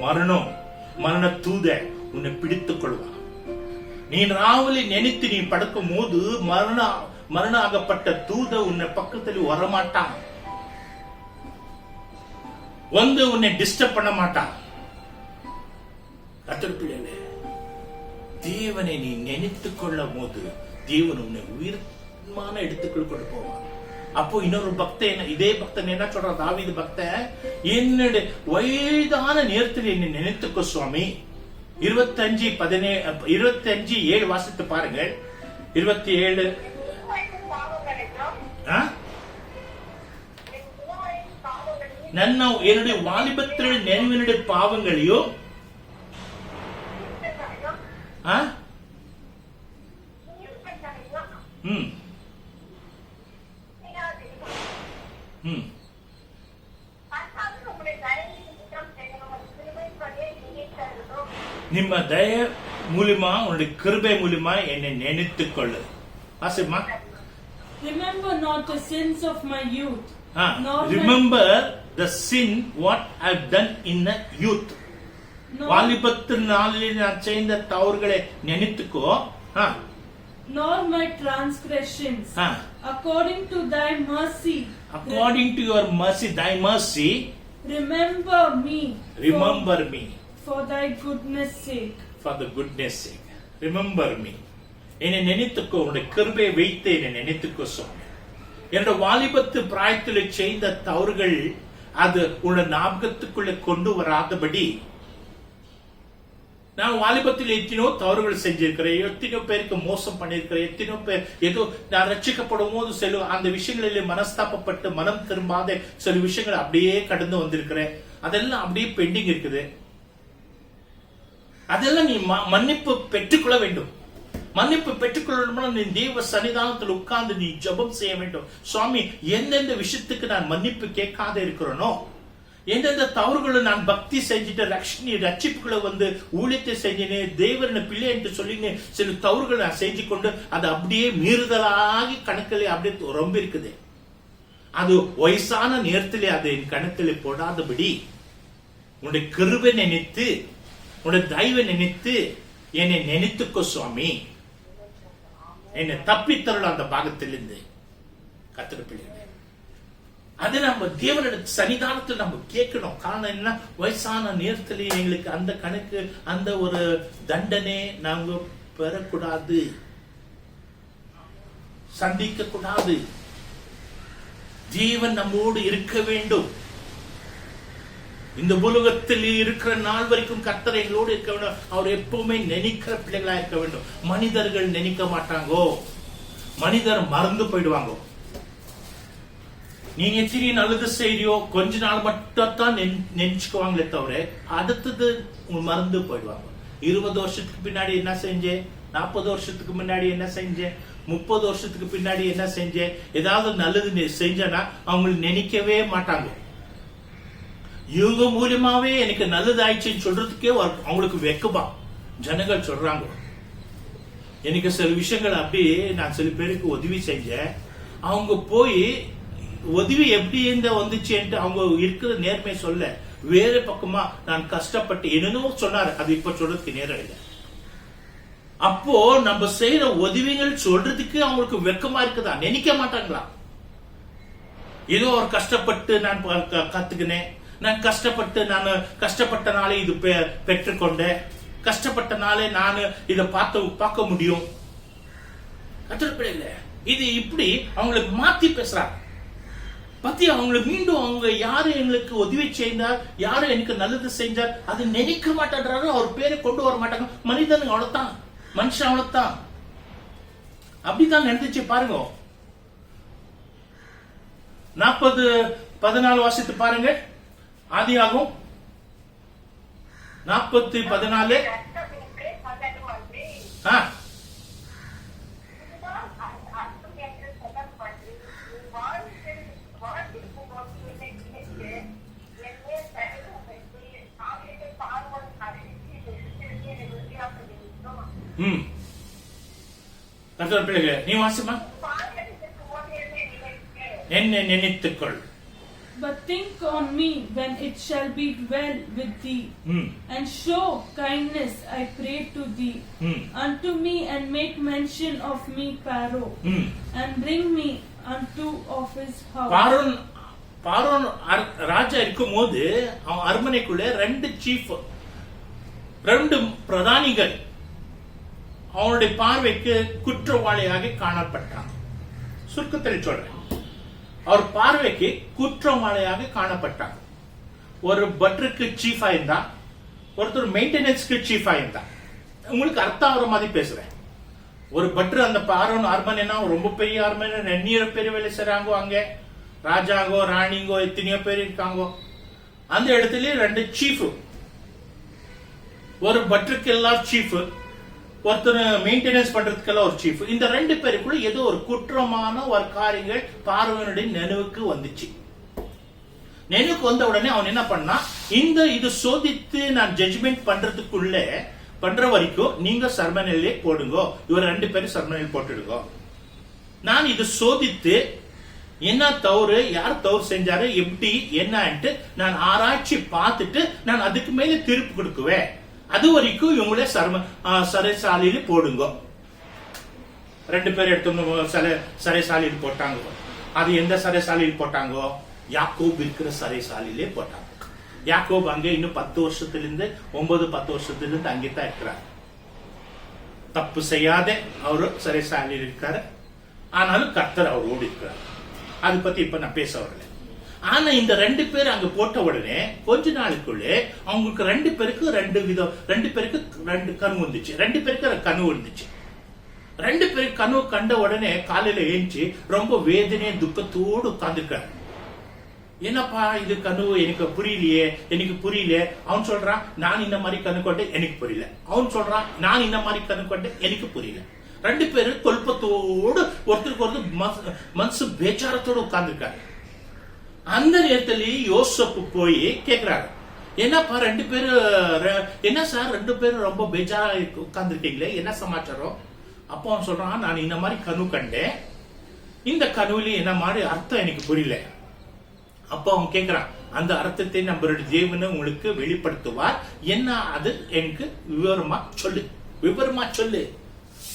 A: மரண தூத உன்னை பிடித்துக் கொள்வான். நீ ராவலி நினைத்து நீ படுக்கும் போது மரண ஆகப்பட்ட தூத உன்னை பக்கத்தில் வரமாட்டான், வந்து உன்னை டிஸ்டர்ப் பண்ண மாட்டான். கர்த்தருக்குள்ளே தேவனை நீ நினைத்துக் கொள்ளும் போது தேவன் உன்னை உயிர்மான இடத்துக்குள் கொண்டு போவான். அப்போ இன்னொரு பக்தன், இதே பக்தன் என்ன சொல்ற, தாவீது பக்தன், என்னுடைய வயதான நேரத்தில் என்னை நினைத்துக்கோ சுவாமி. 25:7 வாசித்து பாருங்கள். 27 ನನ್ನ என்னுடைய வாலிபத்தில் நினைவினுடைய பாவங்களையும் ನಿಮ್ಮ ದಯ மூலமா உன்னுடைய கிருபை மூலமா என்னை நினைத்துக் கொள்ளு. ஆசைமா.
B: Remember not the sins of my youth.
A: Remember the sin what I've done in the youth. வாலிபத்து நாளில் நான் செய்த தவறுகளை நினைத்துக்கோ.
B: Nor my transgressions. According to thy mercy.
A: According to your mercy, thy mercy.
B: Remember me.
A: Remember me.
B: For thy goodness sake.
A: For the goodness sake. Remember me. என்னை நினைத்துக்கோ, உன்னுடைய கிருபையை வைத்து என்னை நினைத்துக்கோ சுவாமி. என்னுடைய வாலிபத்து பிராயத்தில் செய்த தவறுகள் அது உன்னுடைய ஞாபகத்துக்குள்ளே கொண்டு வராதபடி நான் வாலிபத்தில் எத்தனையோ தவறுகள் செஞ்சிருக்கிறேன், எத்தனையோ பேருக்கு மோசம் பண்ணிருக்கிறேன், எத்தனையோ பேர் ஏதோ நான் ரட்சிக்கப்படும் போது சில அந்த விஷயங்களிலே மனஸ்தாபப்பட்டு மனம் திரும்பாத சில விஷயங்கள் அப்படியே கடந்து வந்திருக்கிறேன். அதெல்லாம் அப்படியே பெண்டிங் இருக்குது. அதெல்லாம் நீ மன்னிப்பு பெற்றுக்கொள்ள வேண்டும். மன்னிப்பு பெற்றுக்கொள்ளணும்னா நீ தேவ சன்னிதானத்தில் உட்கார்ந்து நீ ஜெபம் செய்ய வேண்டும். சுவாமி, எந்தெந்த விஷயத்துக்கு நான் மன்னிப்பு கேட்காத இருக்கிறேனோ, எந்தெந்த தவறுகளை நான் பக்தி செஞ்சுட்டு ரட்சிப்புகளை வந்து ஊழியத்தை செஞ்சினே தேவன பிள்ளை என்று சொல்லின்னு சில தவறுகளை நான் செஞ்சு கொண்டு அது அப்படியே மீறுதலாகி கணக்கிலே அப்படியே ரொம்ப இருக்குது. அது வயசான நேரத்திலே அது என் கணக்கிலே போடாதபடி உன்னுடைய கிருபை நினைத்து உன்னுடைய தயவை நினைத்து என்னை நினைத்துக்கோ சுவாமி. என்னை தப்பித்தருள் அந்த பாகத்திலிருந்து கர்த்தர் பிள்ளைகளே. அது நம்ம தேவனுடைய சன்னிதானத்தில் நம்ம கேட்கணும். காரணம் என்ன, வயசான நேரத்தில் எங்களுக்கு அந்த கணக்கு அந்த ஒரு தண்டனை நாங்க பெறக்கூடாது, சந்திக்க கூடாது. ஜீவன் நம்மோடு இருக்க வேண்டும். இந்த உலகத்தில் இருக்கிற நாள் வரைக்கும் கர்த்தர் எங்களோடு இருக்க வேண்டும். அவர் எப்பவுமே நினைக்கிற பிள்ளைகளா இருக்க வேண்டும். மனிதர்கள் நினைக்க மாட்டாங்கோ, மனிதர் மறந்து போயிடுவாங்க. நீங்க எத்தனை நல்லது செய்தியோ கொஞ்ச நாள் மட்டும் தான் நினைச்சுக்குவாங்களே தவிர அடுத்தது மறந்து போயிடுவாங்க. 20 வருஷத்துக்கு பின்னாடி என்ன செஞ்சேன், 40 வருஷத்துக்கு முன்னாடி என்ன செஞ்சேன், 30 வருஷத்துக்கு பின்னாடி என்ன செஞ்சேன், ஏதாவது நல்லது செஞ்சேன்னா அவங்களுக்கு நினைக்கவே மாட்டாங்க. இவங்க மூலியமாவே எனக்கு நல்லது ஆயிடுச்சுன்னு சொல்றதுக்கே அவங்களுக்கு வெக்கமா ஜனங்கள் சொல்றாங்க. எனக்கு சில விஷயங்கள் அப்படியே நான் சில பேருக்கு உதவி செஞ்சேன். அவங்க போய் உதவி எப்படி இந்த வந்துச்சுன்ட்டு அவங்க இருக்கிற நேர்மை சொல்ல வேற பக்கமா நான் கஷ்டப்பட்டு என்னென்னோ சொன்னாரு. அது இப்ப சொல்றதுக்கு நேரம் இல்லை. அப்போ நம்ம செய்யற உதவிகள் சொல்றதுக்கு அவங்களுக்கு வெக்கமா இருக்குதா, நினைக்க மாட்டாங்களா? ஏதோ ஒரு கஷ்டப்பட்டு நான் கத்துக்கினேன், நான் கஷ்டப்பட்டு நான் கஷ்டப்பட்டனாலே இது பெற்றுக்கொண்டேன், கஷ்டப்பட்டனாலே நான் இதை பார்க்க முடியும். இது இப்படி அவங்களுக்கு மாத்தி பேசுறாங்க. பத்தி அவங்களுக்கு மீண்டும் அவங்க யாரு எங்களுக்கு உதவி செய்தார், யாரு எனக்கு நல்லது செஞ்சார் அது நினைக்க மாட்டேன்றாரு. அவர் பேரை கொண்டு வர மாட்டாங்க. மனிதனுங்க அவ்வளவுதான், மனுஷன் அவ்வளவுதான். அப்படித்தான் நடந்துச்சு பாருங்க. 40:14 வாசித்து பாருங்க. ஆதியாகமம் 40:14. நீ வாசிமா. என்னை நினைத்துக்கொள்.
B: But think on me when it shall be well with thee, and show kindness, I pray to thee, unto me, and make mention of me, Pharaoh, and bring me unto of his house. பாரோன் ராஜா இருக்கும் போது அவன் அரண்மனைக்குள்ள 2 chief, 2 பிரதானிகள் அவனுடைய பார்வைக்கு குற்றவாளியாக காணப்பட்டான். சுருக்கத்தில் சொல்றேன், அவர் பார்வைக்கு குற்றவாளியாக காணப்பட்டான். ஒரு பட்டருக்கு சீஃபா இருந்தா, ஒருத்தர் மெயின்டெனன்ஸ்க்கு சீஃபா இருந்தா. உங்களுக்கு அர்த்தம் ஆகிற மாதிரி பேசுறேன். ஒரு பட்டர் அந்த பாரோன் அரண்மனைனா ரொம்ப பெரிய அரண்மனை, நென்னிய பெரிய வேலை செய்றாங்க. அங்க ராஜாங்கோ ராணிங்கோ எத்தனையோ பேர் இருக்காங்க. அந்த இடத்துல 2 சீஃப், ஒரு பட்டருக்கு எல்லாம் சீஃப், ஒருத்தர் மெயின்டெனன்ஸ் பண்றதுக்கெல்லாம் ஒரு சீஃப். இந்த 2 பேருக்குள்ள ஏதோ ஒரு குற்றமான ஒரு காரியங்கள் பார்வனுடைய நினைவுக்கு வந்துச்சு. நினைவுக்கு வந்த உடனே அவன் என்ன பண்ணா, இது சோதித்து நான் ஜட்ஜ்மெண்ட் பண்றதுக்குள்ள
A: பண்ற வரைக்கும் நீங்க சர்மனிலே போடுங்க, இவர் 2 பேரும் சர்மனில் போட்டுடுங்க. நான் இது சோதித்து என்ன தவறு, யார் தவறு செஞ்சாரு, எப்படி என்னன்ட்டு நான் ஆராய்ச்சி பார்த்துட்டு நான் அதுக்கு மேல தீர்ப்பு கொடுக்குவேன். அது வரைக்கும் இவங்களே சிறைசாலையில போடுங்க. 2 பேர் எடுத்து சிறைசாலையில் போட்டாங்க. அது எந்த சிறைசாலையில் போட்டாங்க? யாக்கோப் இருக்கிற சிறைசாலையிலே போட்டாங்க. யாக்கோப் அங்கே இன்னும் 10 வருஷத்திலிருந்து 9-10 வருஷத்திலிருந்து அங்கேதான் இருக்கிறார். தப்பு செய்யாத அவரு சிறைசாலையில் இருக்காரு. ஆனாலும் கர்த்தர் அவரோடு இருக்கிறார். அதை பத்தி இப்ப நான் பேச வரல. ஆனா இந்த 2 பேர் அங்க போட்ட உடனே கொஞ்ச நாளுக்குள்ளே அவங்களுக்கு 2 பேருக்கு 2 பேருக்கு 2 கனவு வந்துச்சு. 2 பேருக்கு கனவு இருந்துச்சு. 2 பேருக்கு கனவு கண்ட உடனே காலையில ஏஞ்சி ரொம்ப வேதனை துக்கத்தோடு உட்கார்ந்துருக்காரு. என்னப்பா இது கனவு, எனக்கு புரியல. அவன் சொல்றான், நான் இந்த மாதிரி கனவு கொண்டேன், எனக்கு புரியல. அவன் சொல்றான், நான் இந்த மாதிரி கனவு கொண்டேன், எனக்கு புரியல. 2 பேரும் கொல்பத்தோடு ஒருத்தருக்கு ஒருத்தர் மனசு பேச்சாரத்தோடு உட்கார்ந்துருக்காரு. அந்த நேரத்துல யோசப்பு போய் கேக்குறாரு, என்னப்பா 2 பேரும் என்ன சார் 2 பேரும் ரொம்ப பேச்சாரா உட்கார்ந்துருக்கீங்களே, என்ன சமாச்சாரம்? அப்போ அவன் சொல்றான், நான் இந்த மாதிரி கனவு கண்டேன், இந்த கனவுல என்ன மாதிரி அர்த்தம் எனக்கு புரியல. அப்போ அவன் கேக்குறான், அந்த அர்த்தத்தை நம்மளுடைய தேவனை உங்களுக்கு வெளிப்படுத்துவார், என்ன அது எனக்கு விவரமா சொல்லு.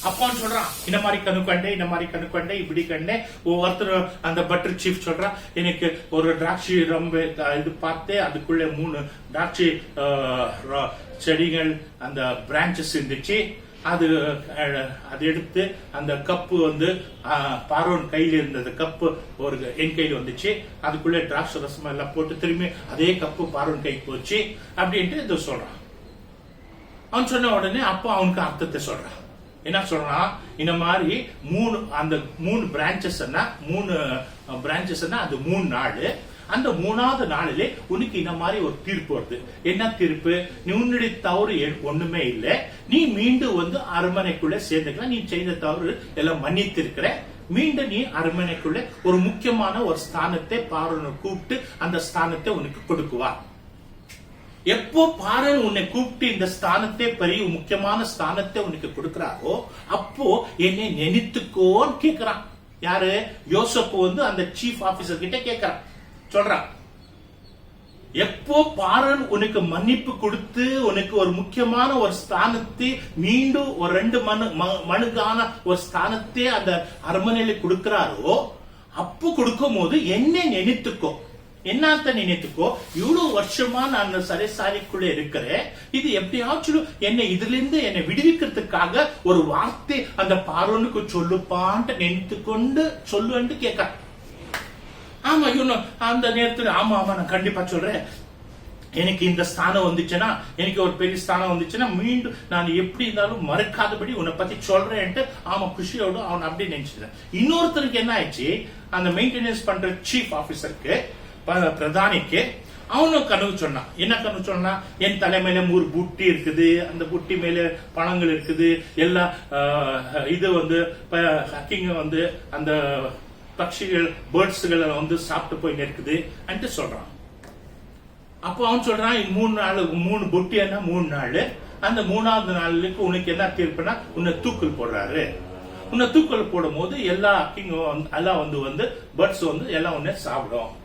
A: அப்பான்னு சொல்றான், இந்த மாதிரி கனவு கண்டேன், இப்படி கண்டேன். ஒவ்வொருத்தர் அந்த பட்டர் சீஃப் சொல்றான், எனக்கு ஒரு திராட்சை ரொம்ப இது பார்த்தேன், அதுக்குள்ள 3 திராட்சை செடிகள் அந்த பிரான்சஸ் இருந்துச்சு. அது எடுத்து அந்த கப்பு பார்வோன் கையில இருந்தது கப்பு என் கையில வந்துச்சு. அதுக்குள்ள திராட்சை ரசம் எல்லாம் போட்டு திரும்பி அதே கப்பு பார்வோன் கைக்கு போச்சு அப்படின்ட்டு இது சொல்றான். அவன் சொன்ன உடனே அப்போ அவனுக்கு அர்த்தத்தை சொல்றான். என்ன சொல்றான், இந்த மாதிரி 3 பிரான்சஸ் அது 3 நாள். அந்த 3வது நாளிலே உனக்கு இந்த மாதிரி ஒரு தீர்ப்பு வருது. என்ன தீர்ப்பு? நீ உன்னுடைய தவறு ஒண்ணுமே இல்லை, நீ மீண்டும் அரண்மனைக்குள்ள சேர்ந்துக்கலாம், நீ செய்த தவறு எல்லாம் மன்னித்து இருக்கிற, மீண்டும் நீ அரண்மனைக்குள்ள ஒரு முக்கியமான ஒரு ஸ்தானத்தை பார்வனை கூப்பிட்டு அந்த ஸ்தானத்தை உனக்கு கொடுக்குவா. எப்போ பார்வன் உன்னை கூப்பிட்டு இந்த ஸ்தானத்தை பெரிய முக்கியமான ஸ்தானத்தை உனக்கு கொடுக்கிறாரோ அப்போ என்னை நினைத்துக்கோன்னு கேட்கிறான். யாரு? யோசப்பு அந்த சீஃப் ஆபீசர் கிட்ட கேட்கிறான், சொல்றான். எப்போ பார்வன் உனக்கு மன்னிப்பு கொடுத்து உனக்கு ஒரு முக்கியமான ஒரு ஸ்தானத்தை மீண்டும் ஒரு 2 மனுக்கான ஒரு ஸ்தானத்தை அந்த அரண்மனையில கொடுக்கிறாரோ அப்போ கொடுக்கும் போது என்னை நினைத்துக்கோ. என்னத்த நினைத்துக்கோ, இவ்வளவு வருஷமா நான் சிறைசாலைக்குள்ள இருக்கிறேன், இது எப்படியாச்சும் என்னை இதுல இருந்து என்னை விடுவிக்கிறதுக்காக ஒரு வார்த்தை அந்த பார்வனுக்கு சொல்லுப்பான்ட்டு நினைத்துக்கொண்டு சொல்லுன்னு கேட்க. ஆமா இவனும் அந்த நேரத்துல ஆமா நான் கண்டிப்பா சொல்றேன், எனக்கு இந்த ஸ்தானம் வந்துச்சுன்னா, எனக்கு ஒரு பெரிய ஸ்தானம் வந்துச்சுன்னா மீண்டும் நான் எப்படி இருந்தாலும் மறக்காதபடி உன்னை பத்தி சொல்றேன்ட்டு ஆமா குஷியோட அவன் அப்படி நினைச்சிட்டேன். இன்னொருத்தருக்கு என்ன ஆயிடுச்சு, அந்த மெயின்டெனன்ஸ் பண்ற சீஃப் ஆபீசருக்கு பிரதானிக்கு அவனும் கனவு சொன்னான். என்ன கனவு சொன்னா, என் தலைமையில 3 புட்டி இருக்குது, அந்த புட்டி மேல பழங்கள் இருக்குது, எல்லா இது ஹக்கிங்க அந்த பட்சிகள் பேர்ட்ஸ்களை சாப்பிட்டு போய் நிற்குது என்று சொல்றான். அப்போ அவன் சொல்றான், 3 புட்டின்னா 3 நாள், அந்த 3வது நாளுக்கு உனக்கு என்ன தீர்ப்புனா உன்னை தூக்கல் போடுறாரு. உன்னை தூக்கல் போடும் போது எல்லா ஹக்கிங்கும் எல்லாம் பேர்ட்ஸ் எல்லாம் உன்னை சாப்பிடும்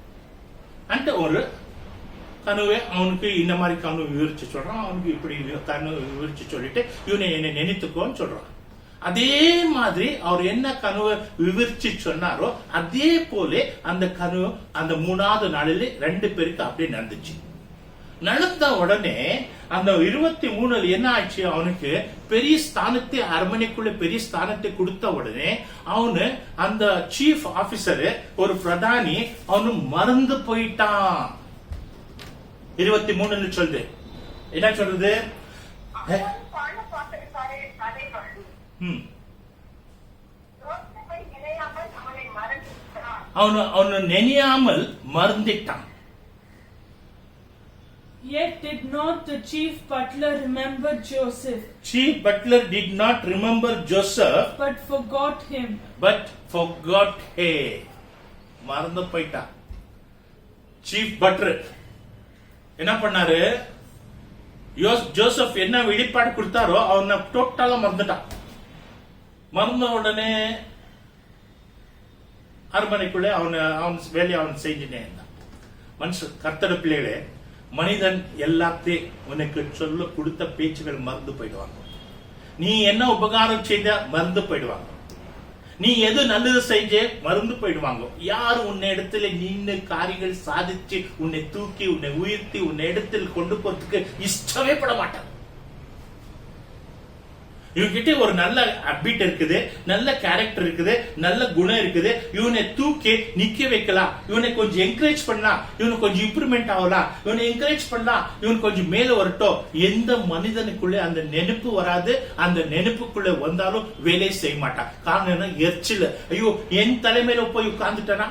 A: அந்த ஒரு கனவை அவனுக்கு இந்த மாதிரி கனவு விவரிச்சு சொல்றான். அவனுக்கு இப்படி கனவு விவரிச்சு சொல்லிட்டு இவனை என்னை நினைத்துக்கோன்னு சொல்றான். அதே மாதிரி அவர் என்ன கனவை விவரிச்சு சொன்னாரோ அதே போல அந்த கனவு அந்த 3வது நாளில் 2 பேருக்கு அப்படியே நடந்துச்சு. நடந்த உடனே அந்த 23 என்ன ஆச்சு, அவனுக்கு பெரிய ஸ்தானத்தை அரண்மனைக்குள்ள பெரிய ஸ்தானத்தை கொடுத்த உடனே அவனு அந்த சீஃப் ஆபீசர் ஒரு பிரதானி அவனு மறந்து போயிட்டான். 23 சொல்லுது, என்ன சொல்றது, அவனு நினையாமல் மறந்துட்டான்.
B: Yet did not the chief butler remember Joseph.
A: Chief butler did not remember Joseph,
B: but forgot him.
A: மறந்து போயிட்டான். சீஃப் பட்லர் என்ன பண்ணாரு, ஜோசப் என்ன வெளிப்பாடு கொடுத்தாரோ அவனை டோட்டலா மறந்துட்டான். மறந்த உடனே அரண்மனைக்குள்ளே அவன் வேலையை அவன் செஞ்சுட்டே இருந்தான். மனுஷன் கர்த்தர் பிள்ளைகளே, மனிதன் எல்லாத்தையும் உனக்கு சொல்ல கொடுத்த பேச்சுகள் மறந்து போயிடுவாங்க. நீ என்ன உபகாரம் செய்த மறந்து போயிடுவாங்க. நீ எது நல்லது செஞ்ச மறந்து போயிடுவாங்க. யாரு உன்னை இடத்துல நின்று காரியங்கள் சாதிச்சு உன்னை தூக்கி உன்னை உயர்த்தி உன்னை இடத்தில் கொண்டு போறதுக்கு இஷ்டமே பட மாட்டாங்க. இவன்கிட்ட ஒரு நல்ல ஹேபிட் இருக்குது, நல்ல கேரக்டர் இருக்குது, நல்ல குணம் இருக்குது. இவனை தூக்கி நிக்க வைக்கலாம், இவனை கொஞ்சம் என்கரேஜ் பண்ணலாம், இவனை கொஞ்சம் இம்ப்ரூவ்மெண்ட் ஆகலாம், இவனை என்கரேஜ் பண்ணலாம், இவன் கொஞ்சம் மேல வரட்டும். எந்த மனிதனுக்குள்ள அந்த நெருப்பு வராது. அந்த நெருப்புக்குள்ள வந்தாலும் வேலையை செய்ய மாட்டான். காரணம் என்ன? எரிச்சல். ஐயோ, என் தலைமையில போய் உட்கார்ந்துட்டானா,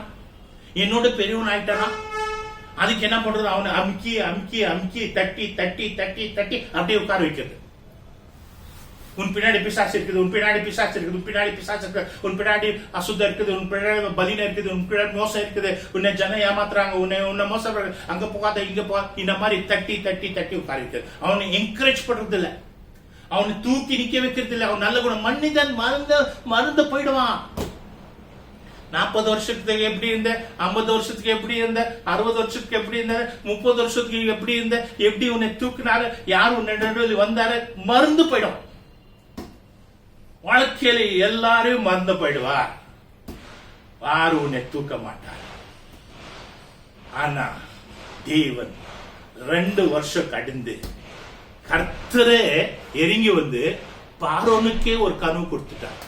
A: என்னோட பெரியவன் ஆயிட்டானா, அதுக்கு என்ன பண்றது? அவனை அமுக்கி அமுக்கி அமுக்கி தட்டி தட்டி தட்டி தட்டி அப்படியே உட்கார வைக்கிறது. உன் பின்னாடி பிசாசு இருக்குது, உன் பின்னாடி பிசாசு இருக்குது, உன் பின்னாடி பிசாசு இருக்குது, உன் பின்னாடி அசுத்தம் இருக்குது, உன் பின்னாடி பலின இருக்குது, உன் பின்னாடி மோசம் இருக்குது, உன்னை ஜனம் ஏமாத்துறாங்க, உன்னை மோசம் அங்க போகாத இங்க போ, இந்த மாதிரி தட்டி தட்டி தட்டி உட்கார வைக்கிறது. அவனை என்கரேஜ் பண்றது இல்ல, அவனை தூக்கி நிக்க வைக்கிறது இல்ல. அவன் நல்ல குணம். மனிதன் மறந்து போயிடுவான். 40 வருஷத்துக்கு எப்படி இருந்த, 50 வருஷத்துக்கு எப்படி இருந்த, 60 வருஷத்துக்கு எப்படி இருந்த, 30 வருஷத்துக்கு எப்படி இருந்த, எப்படி உன்னை தூக்கினாரு, யார் உன்னை நடுவில் வந்தாரு, மறந்து போயிடும். வாழ்க்கையில எல்லாரும் மறந்து போயிடுவார். யாரும் உன்னை தூக்க மாட்டார். ஆனா தேவன் 2 வருஷம் கடந்து கர்த்தரே இறங்கி வந்து பார்வோனுக்கே ஒரு கனவு கொடுத்துட்டார்.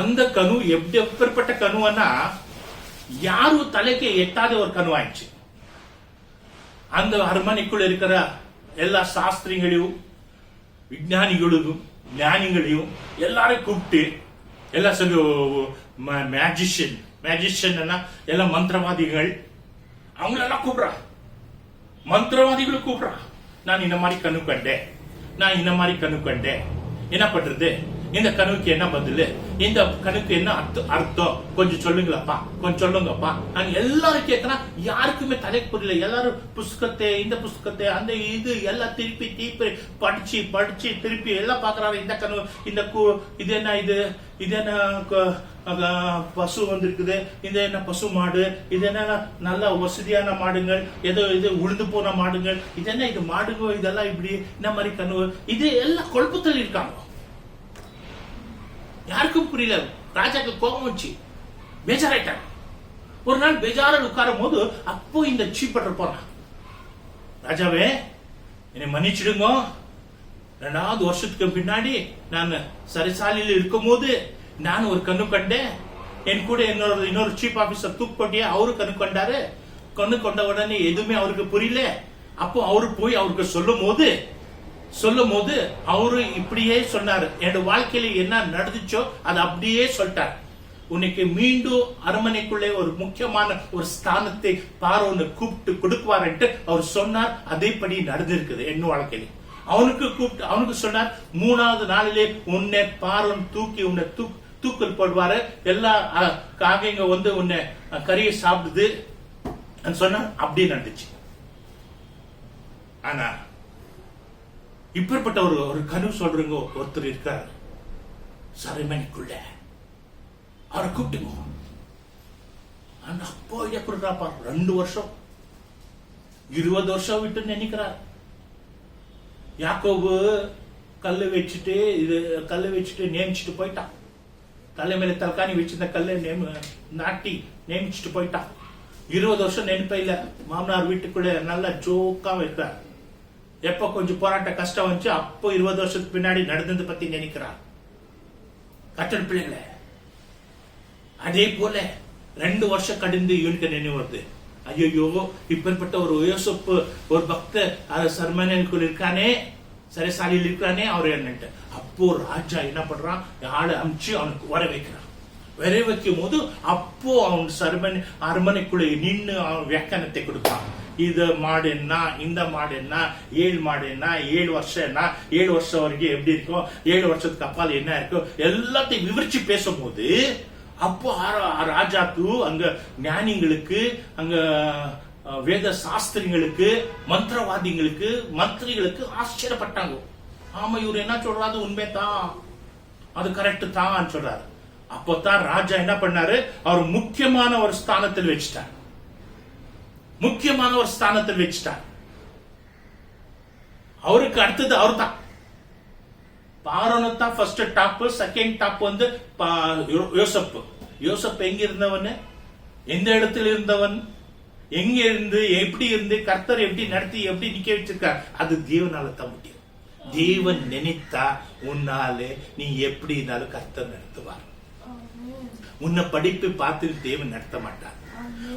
A: அந்த கனவு எப்படிப்பட்ட கனவுன்னா, யாரும் தலைக்கு எட்டாத ஒரு கனவு ஆயிடுச்சு. அந்த அரண்மனைக்குள்ள இருக்கிற எல்லா சாஸ்திரிகளையும் விஞ்ஞானிகளும் ஞானிகளையும் எல்லாரையும் கூப்பிட்டு எல்லாம் சொல்லி மேஜிஷியன் எல்லாம் மந்திரவாதிகள் அவங்களெல்லாம் கூப்பிடுறா. மந்திரவாதிகளை கூப்பிடுறா. நான் இந்த மாதிரி கனவு கண்டேன், நான் இந்த மாதிரி கனவு கண்டேன், என்ன பண்றது, இந்த கனவுக்கு என்ன பதில், இந்த கனவுக்கு என்ன அர்த்தம், கொஞ்சம் சொல்லுங்களப்பா, கொஞ்சம் சொல்லுங்கப்பா. நான் எல்லாரும் கேட்கிறேன், யாருக்குமே தலைக்கு புரியல. எல்லாரும் புஸ்தகத்தை, இந்த புஸ்தகத்தை, அந்த இது எல்லாம் திருப்பி படிச்சு படிச்சு திருப்பி எல்லாம் பாக்குறாரு. இந்த கனவு, இது என்ன, இது என்ன பசு வந்திருக்குது, இது என்ன பசு மாடு, இது என்ன நல்ல வசதியான மாடுங்கள், ஏதோ இது உழுந்து போன மாடுங்கள், இது என்ன இது மாடுங்க, இதெல்லாம் இப்படி இந்த மாதிரி கனவு, இது எல்லாம் குழப்பத்தில் இருக்காங்க. யாருக்கும் புரியல. ராஜாக்கு கோபம் வச்சு பேஜாராயிட்டாங்க. ஒரு நாள் பேஜாரில் உட்காரும் போது அப்போ இந்த சீப் பட்டர் போறான். ராஜாவே, என்னை மன்னிச்சிடுங்க. 2வது வருஷத்துக்கு பின்னாடி நான் சரிசாலையில் இருக்கும் போது நான் ஒரு கனவு கண்டேன். என் கூட இன்னொரு சீப் ஆபீசர் தூக்கொட்டிய அவரு கனவு கண்டாரு. கனவு கொண்ட உடனே எதுவுமே அவருக்கு புரியல. அப்போ அவரு போய் அவருக்கு சொல்லும் போது அவரு இப்படியே சொன்னாரு. என்னோட வாழ்க்கையில என்ன நடந்துச்சோ அது அப்படியே சொல்லிட்டார். உனக்கு மீண்டும் அரண்மனைக்குள்ளே ஒரு முக்கியமான ஒரு ஸ்தானத்தை பார்வோன்னு கூப்பிட்டு கொடுக்குவார்ன்ட்டு அவர் சொன்னார். அதேபடி நடந்திருக்குது என் வாழ்க்கையில. அவனுக்கு சொன்னார், 3வது நாளிலே உன்னை பார்வோன் தூக்கி உன்னை தூக்கல் போடுவாரு, எல்லா காகைங்க வந்து உன்னை கறியை சாப்பிடுது சொன்னார். அப்படியே நடந்துச்சு. ஆனா இப்படிப்பட்ட ஒரு கனவு சொல்றவங்க ஒருத்தர் இருக்கார் அரண்மனைக்குள்ள. அவரை கூப்பிட்டுங்க. அப்போ எப்படிப்பா 2 வருஷம் 20 வருஷம் விட்டு நினைக்கிறார். யாக்கோபு கல்லு வச்சுட்டு நேமிச்சுட்டு போயிட்டான். கல்லை மேல தலக்காணி வச்சிருந்த கல்லை நாட்டி நேமிச்சுட்டு போயிட்டான். 20 வருஷம் நினைப்ப இல்ல. மாமனார் வீட்டுக்குள்ள நல்லா ஜோக்கா வைக்கிறார். எப்ப கொஞ்சம் போராட்ட கஷ்டம் வந்துச்சு அப்போ 20 வருஷத்துக்கு பின்னாடி நடந்தது பத்தி நினைக்கிறார். கட்டண பிள்ளைங்கள அதே போல 2 வருஷம் கடந்து இவனுக்கு நினைவு வருது. ஐயோ, இப்பேற்பட்ட ஒரு யோசப்பு ஒரு பக்த சர்மனுக்குள் இருக்கானே, சரிசாலையில் இருக்கிறானே, அவர் என்னட்டு. அப்போ ராஜா என்ன பண்றான், ஆளை அமிச்சு அவனுக்கு வர வைக்கிறான். வர வைக்கும் போது அப்போ அவன் அரண்மனைக்குள்ள நின்று அவன் வியாக்கியானத்தை கொடுப்பான். இது மாடு என்ன, இந்த மாடு என்ன, 7 மாடு என்ன, 7 வருஷம் என்ன, 7 வருஷம் வரைக்கும் எப்படி இருக்கும், 7 வருஷத்துக்கு அப்பால் என்ன இருக்கும், எல்லாத்தையும் விவரிச்சு பேசும்போது அப்போ ராஜாக்கு அங்க ஞானிங்களுக்கு அங்க வேத சாஸ்திரிகளுக்கு, மந்திரவாதிகளுக்கு, மந்திரிகளுக்கு ஆச்சரியப்பட்டாங்க. ஆமா, இவர் என்ன சொல்றாரு உண்மைதான், அது கரெக்ட் தான் சொல்றாரு. அப்போதான் ராஜா என்ன பண்ணாரு, அவர் முக்கியமான ஒரு ஸ்தானத்தில் வச்சுட்டார். முக்கியமான ஒரு ஸ்தானத்தில் வச்சுட்டார். அவருக்கு அடுத்தது அவர் தான். பார்வோன் தான் ஃபர்ஸ்ட் டாப், செகண்ட் டாப் வந்து யோசப். யோசப் எங்க இருந்தவன், எந்த இடத்துல இருந்தவன், எங்க இருந்து, எப்படி இருந்து, கர்த்தர் எப்படி நடத்தி எப்படி நிக்க வச்சிருக்கார், அது தேவனால தான் முடியும். தேவன் நினைத்தா உன்னாலே நீ எப்படி இருந்தாலும் கர்த்தர் நடத்துவார். உன்னை படிப்பு பார்த்து தேவன் நடத்த மாட்டார்.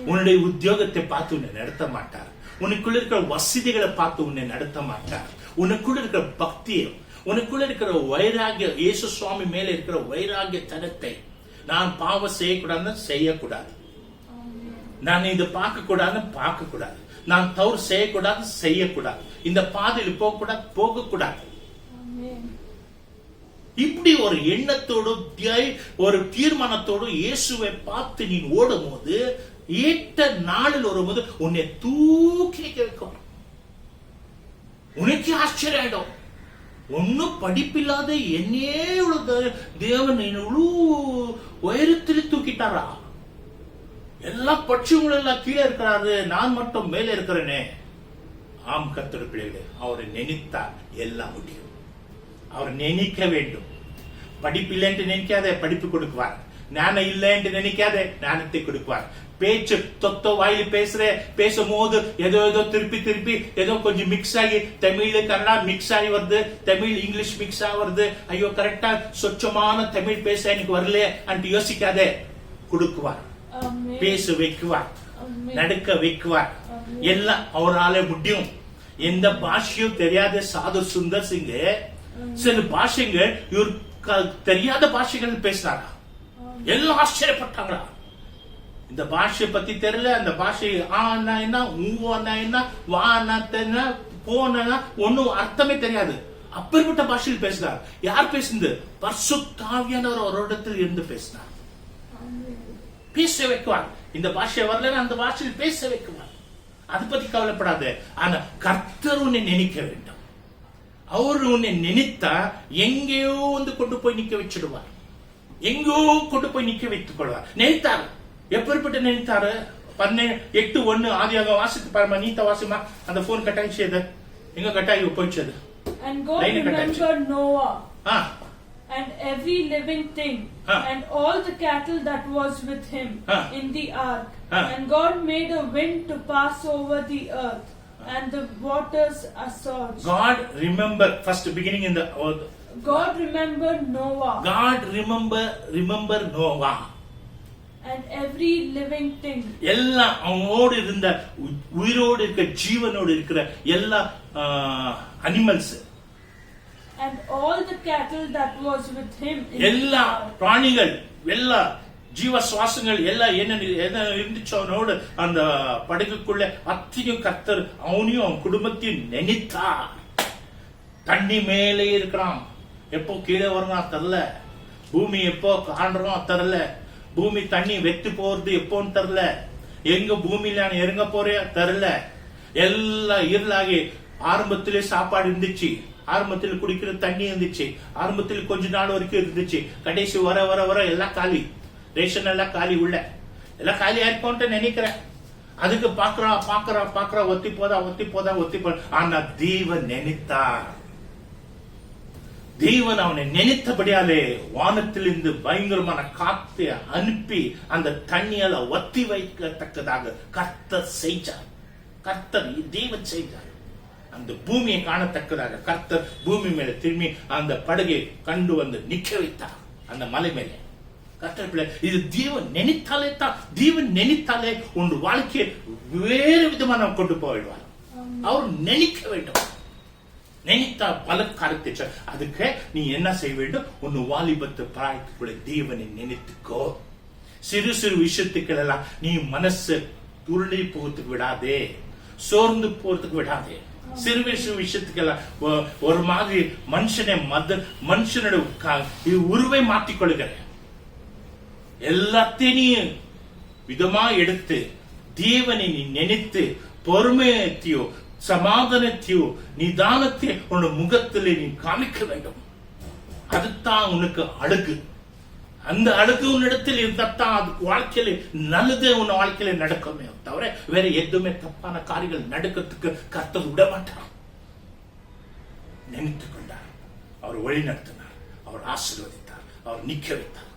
A: உன்னுடைய உத்தியோகத்தை பார்த்து உன்னை நடத்த மாட்டார். உனக்குள்ள இருக்கிற வசதிகளை பார்த்து உன்னை நடத்த மாட்டார். உனக்குள்ள இருக்கிற பக்தியை, உனக்குள்ள இருக்கிற வைராகிய, இயேசு சுவாமி மேல இருக்கிற வைராகிய தனத்தை, நான் பாவம் செய்யக்கூடாதுன்னு செய்யக்கூடாது, நான் இதை பார்க்க கூடாதுன்னு பார்க்க கூடாது, நான் தவறு செய்யக்கூடாது செய்யக்கூடாது, இந்த பாதையில் போகக்கூடாது போகக்கூடாது. இப்படி ஒரு எண்ணத்தோடு ஒரு தீர்மானத்தோடு இயேசுவை பார்த்து நீ ஓடும் போது, ஏற்ற நாளில் வரும்போது உன்னை தூக்கி வைக்கும். உனக்கு ஆச்சரியம் ஆயிடும். ஒன்னும் படிப்பில்லாத என்னே தேவன் இவ்வளவு உயரத்தில் தூக்கிட்டாரா, எல்லா பட்சங்களும் எல்லாம் கீழே இருக்கிறாரு, நான் மட்டும் மேலே இருக்கிறேனே. ஆம் கர்த்தர் பிள்ளைகளே, அவரை நினைத்தா எல்லாம் முடியும். அவர் நினைக்க வேண்டும். படிப்பு இல்லைன்னு நினைக்காத, படிப்பு கொடுக்குவார். ஞானம் இல்லைன்னு நினைக்காத, ஞானத்தை கொடுக்குவார். பேச்சு தொத்த வாயில் பேசும்போது ஏதோ ஏதோ திருப்பி ஏதோ கொஞ்சம் மிக்ஸ் ஆகி, தமிழ் கன்னடா மிக்ஸ் ஆகி வருது, தமிழ் இங்கிலீஷ் மிக்ஸ் ஆகி வருது. ஐயோ கரெக்டா சொச்சமான தமிழ் பேச எனக்கு வரல அன்ட்டு யோசிக்காதே, கொடுக்குவார், பேச வைக்குவார், நடக்க வைக்குவார். எல்லாம் அவரால முடியும். எந்த பாஷையும் தெரியாத சாது சுந்தர் சிங் சில பாஷைங்க இவர் தெரியாத பாஷைகள் பேசினாரா, எல்லாம் ஆச்சரியப்பட்டாங்களா. இந்த பாஷை பத்தி தெரியல, அந்த பாஷை ஆனா என்ன, ஊனா என்ன, வானா என்ன, போனா ஒன்னும் அர்த்தமே தெரியாது. அப்பேற்பட்ட பாஷையில் பேசினார். யார் பேசுனது? பரிசுத்த ஆவியானவர் ஒரு இடத்தில் இருந்து பேசினார். பேச வைக்குவார். இந்த பாஷை வரலன்னா அந்த பாஷையில் பேச வைக்குவார். அதை பத்தி கவலைப்படாத. ஆனா கர்த்தர் உன்னை நினைக்க வேண்டும். அவர் உன்னை நினைத்தா எங்கேயோ வந்து கொண்டு போய் நிக்க வச்சிடுவார். எங்கோ கொண்டு போய் நிக்க வைத்துக் கொள்வார். நினைத்தார். எப்படிப்பட்ட நினைத்தாரு? 8:1 ஆதியாக வாசித்து பாருமா. நீத்த வாசிமா. அந்த போன் கட்டாயிச்சு. அது எங்க கட்டாயி போயிடுச்சு.
B: And God remembered Noah and every living thing and all the cattle that was with him in the ark. And God made a wind to pass over the earth and the waters assuaged.
A: God remember, first beginning in the earth.
B: God remembered Noah.
A: God remember Noah.
B: And every living thing.
A: எல்லாம் அவனோடு இருந்த உயிரோடு இருக்க ஜீவனோடு இருக்கிற எல்லா animals.
B: And all the cattle that was with him.
A: எல்லா பிராணிகள், எல்லா ஜீவ சுவாசங்கள் எல்லாம் என்ன இருந்துச்சோ அவனோடு அந்த படகுக்குள்ள அத்தனையும் கர்த்தர் அவனையும் அவன் குடும்பத்தையும் நினைத்தார். தண்ணி மேலே இருக்கிறான். எப்போ கீழே வரணும் தரல. பூமி எப்போ காண்றோம் தரல. பூமி தண்ணி வெத்து போறது எப்போன்னு தரல. எங்க பூமியில இறங்க போறே தரல. எல்லாம் இருளாகி ஆரம்பத்திலே சாப்பாடு இருந்துச்சு, ஆரம்பத்தில் குடிக்கிற தண்ணி இருந்துச்சு, ஆரம்பத்தில் கொஞ்ச நாள் வரைக்கும் இருந்துச்சு. கடைசி வர வர வர எல்லாம் காலி. ரேஷன் எல்லாம் காலி, உள்ள எல்லாம் காலி ஆயிருக்கோன்ட்டு நினைக்கிறேன். அதுக்கு பாக்குறா ஒத்தி போதா. ஆனா தேவன் நினைத்தார். தேவன் அவனை நினைத்தபடியாலே வானத்திலிருந்து பயங்கரமான காத்தை அனுப்பி அந்த தண்ணியால ஒத்தி வைக்கத்தக்கதாக கர்த்தர் செய்தார். கர்த்தர் தேவன் செய்தார். அந்த பூமியை காணத்தக்கதாக கர்த்தர் பூமி மேல திரும்பி அந்த படகை கண்டு வந்து நிக்க வைத்தார் அந்த மலை மேலே. கர்த்தர் பிள்ளை, இது தேவன் நினைத்தாலே தான். தேவன் நினைத்தாலே உன் வாழ்க்கையை வேறு விதமான கொண்டு போயிடுவார். அவர் நினைக்க வேண்டும். நினைத்தா பல காரியத்தை. அதுக்கு நீ என்ன செய்ய வேண்டும்? உன் வாலிபத்து பிராயத்துக்குள்ள தேவனை நினைத்துக்கோ. சிறு சிறு விஷயத்துக்கள் நீ மனசு துருளி போகிறதுக்கு விடாதே, சோர்ந்து போறதுக்கு விடாதே. சிறு விஷயத்துக்கெல்லாம் ஒரு மாதிரி மனுஷனோட உருவை மாற்றிக்கொள்ளுகிற எல்லாத்தையும் விதமா எடுத்து தேவனை நீ நினைத்து பொறுமையத்தையோ சமாதானத்தையோ நிதானத்தை உன் முகத்திலே நீ காமிக்க வேண்டும். அதுதான் உனக்கு அழகு. அந்த அழகு உன்னிடத்தில் இருந்தால்தான் அது வாழ்க்கையில நல்லது உன் வாழ்க்கையில நடக்குமே தவிர வேற எதுவுமே தப்பான காரியங்கள் நடக்கிறதுக்கு கர்த்தர் விட மாட்டார். நினைத்துக் கொண்டார், அவர் வழி நடத்தினார், அவர் ஆசீர்வதித்தார், அவர் நிக்க வைத்தார்.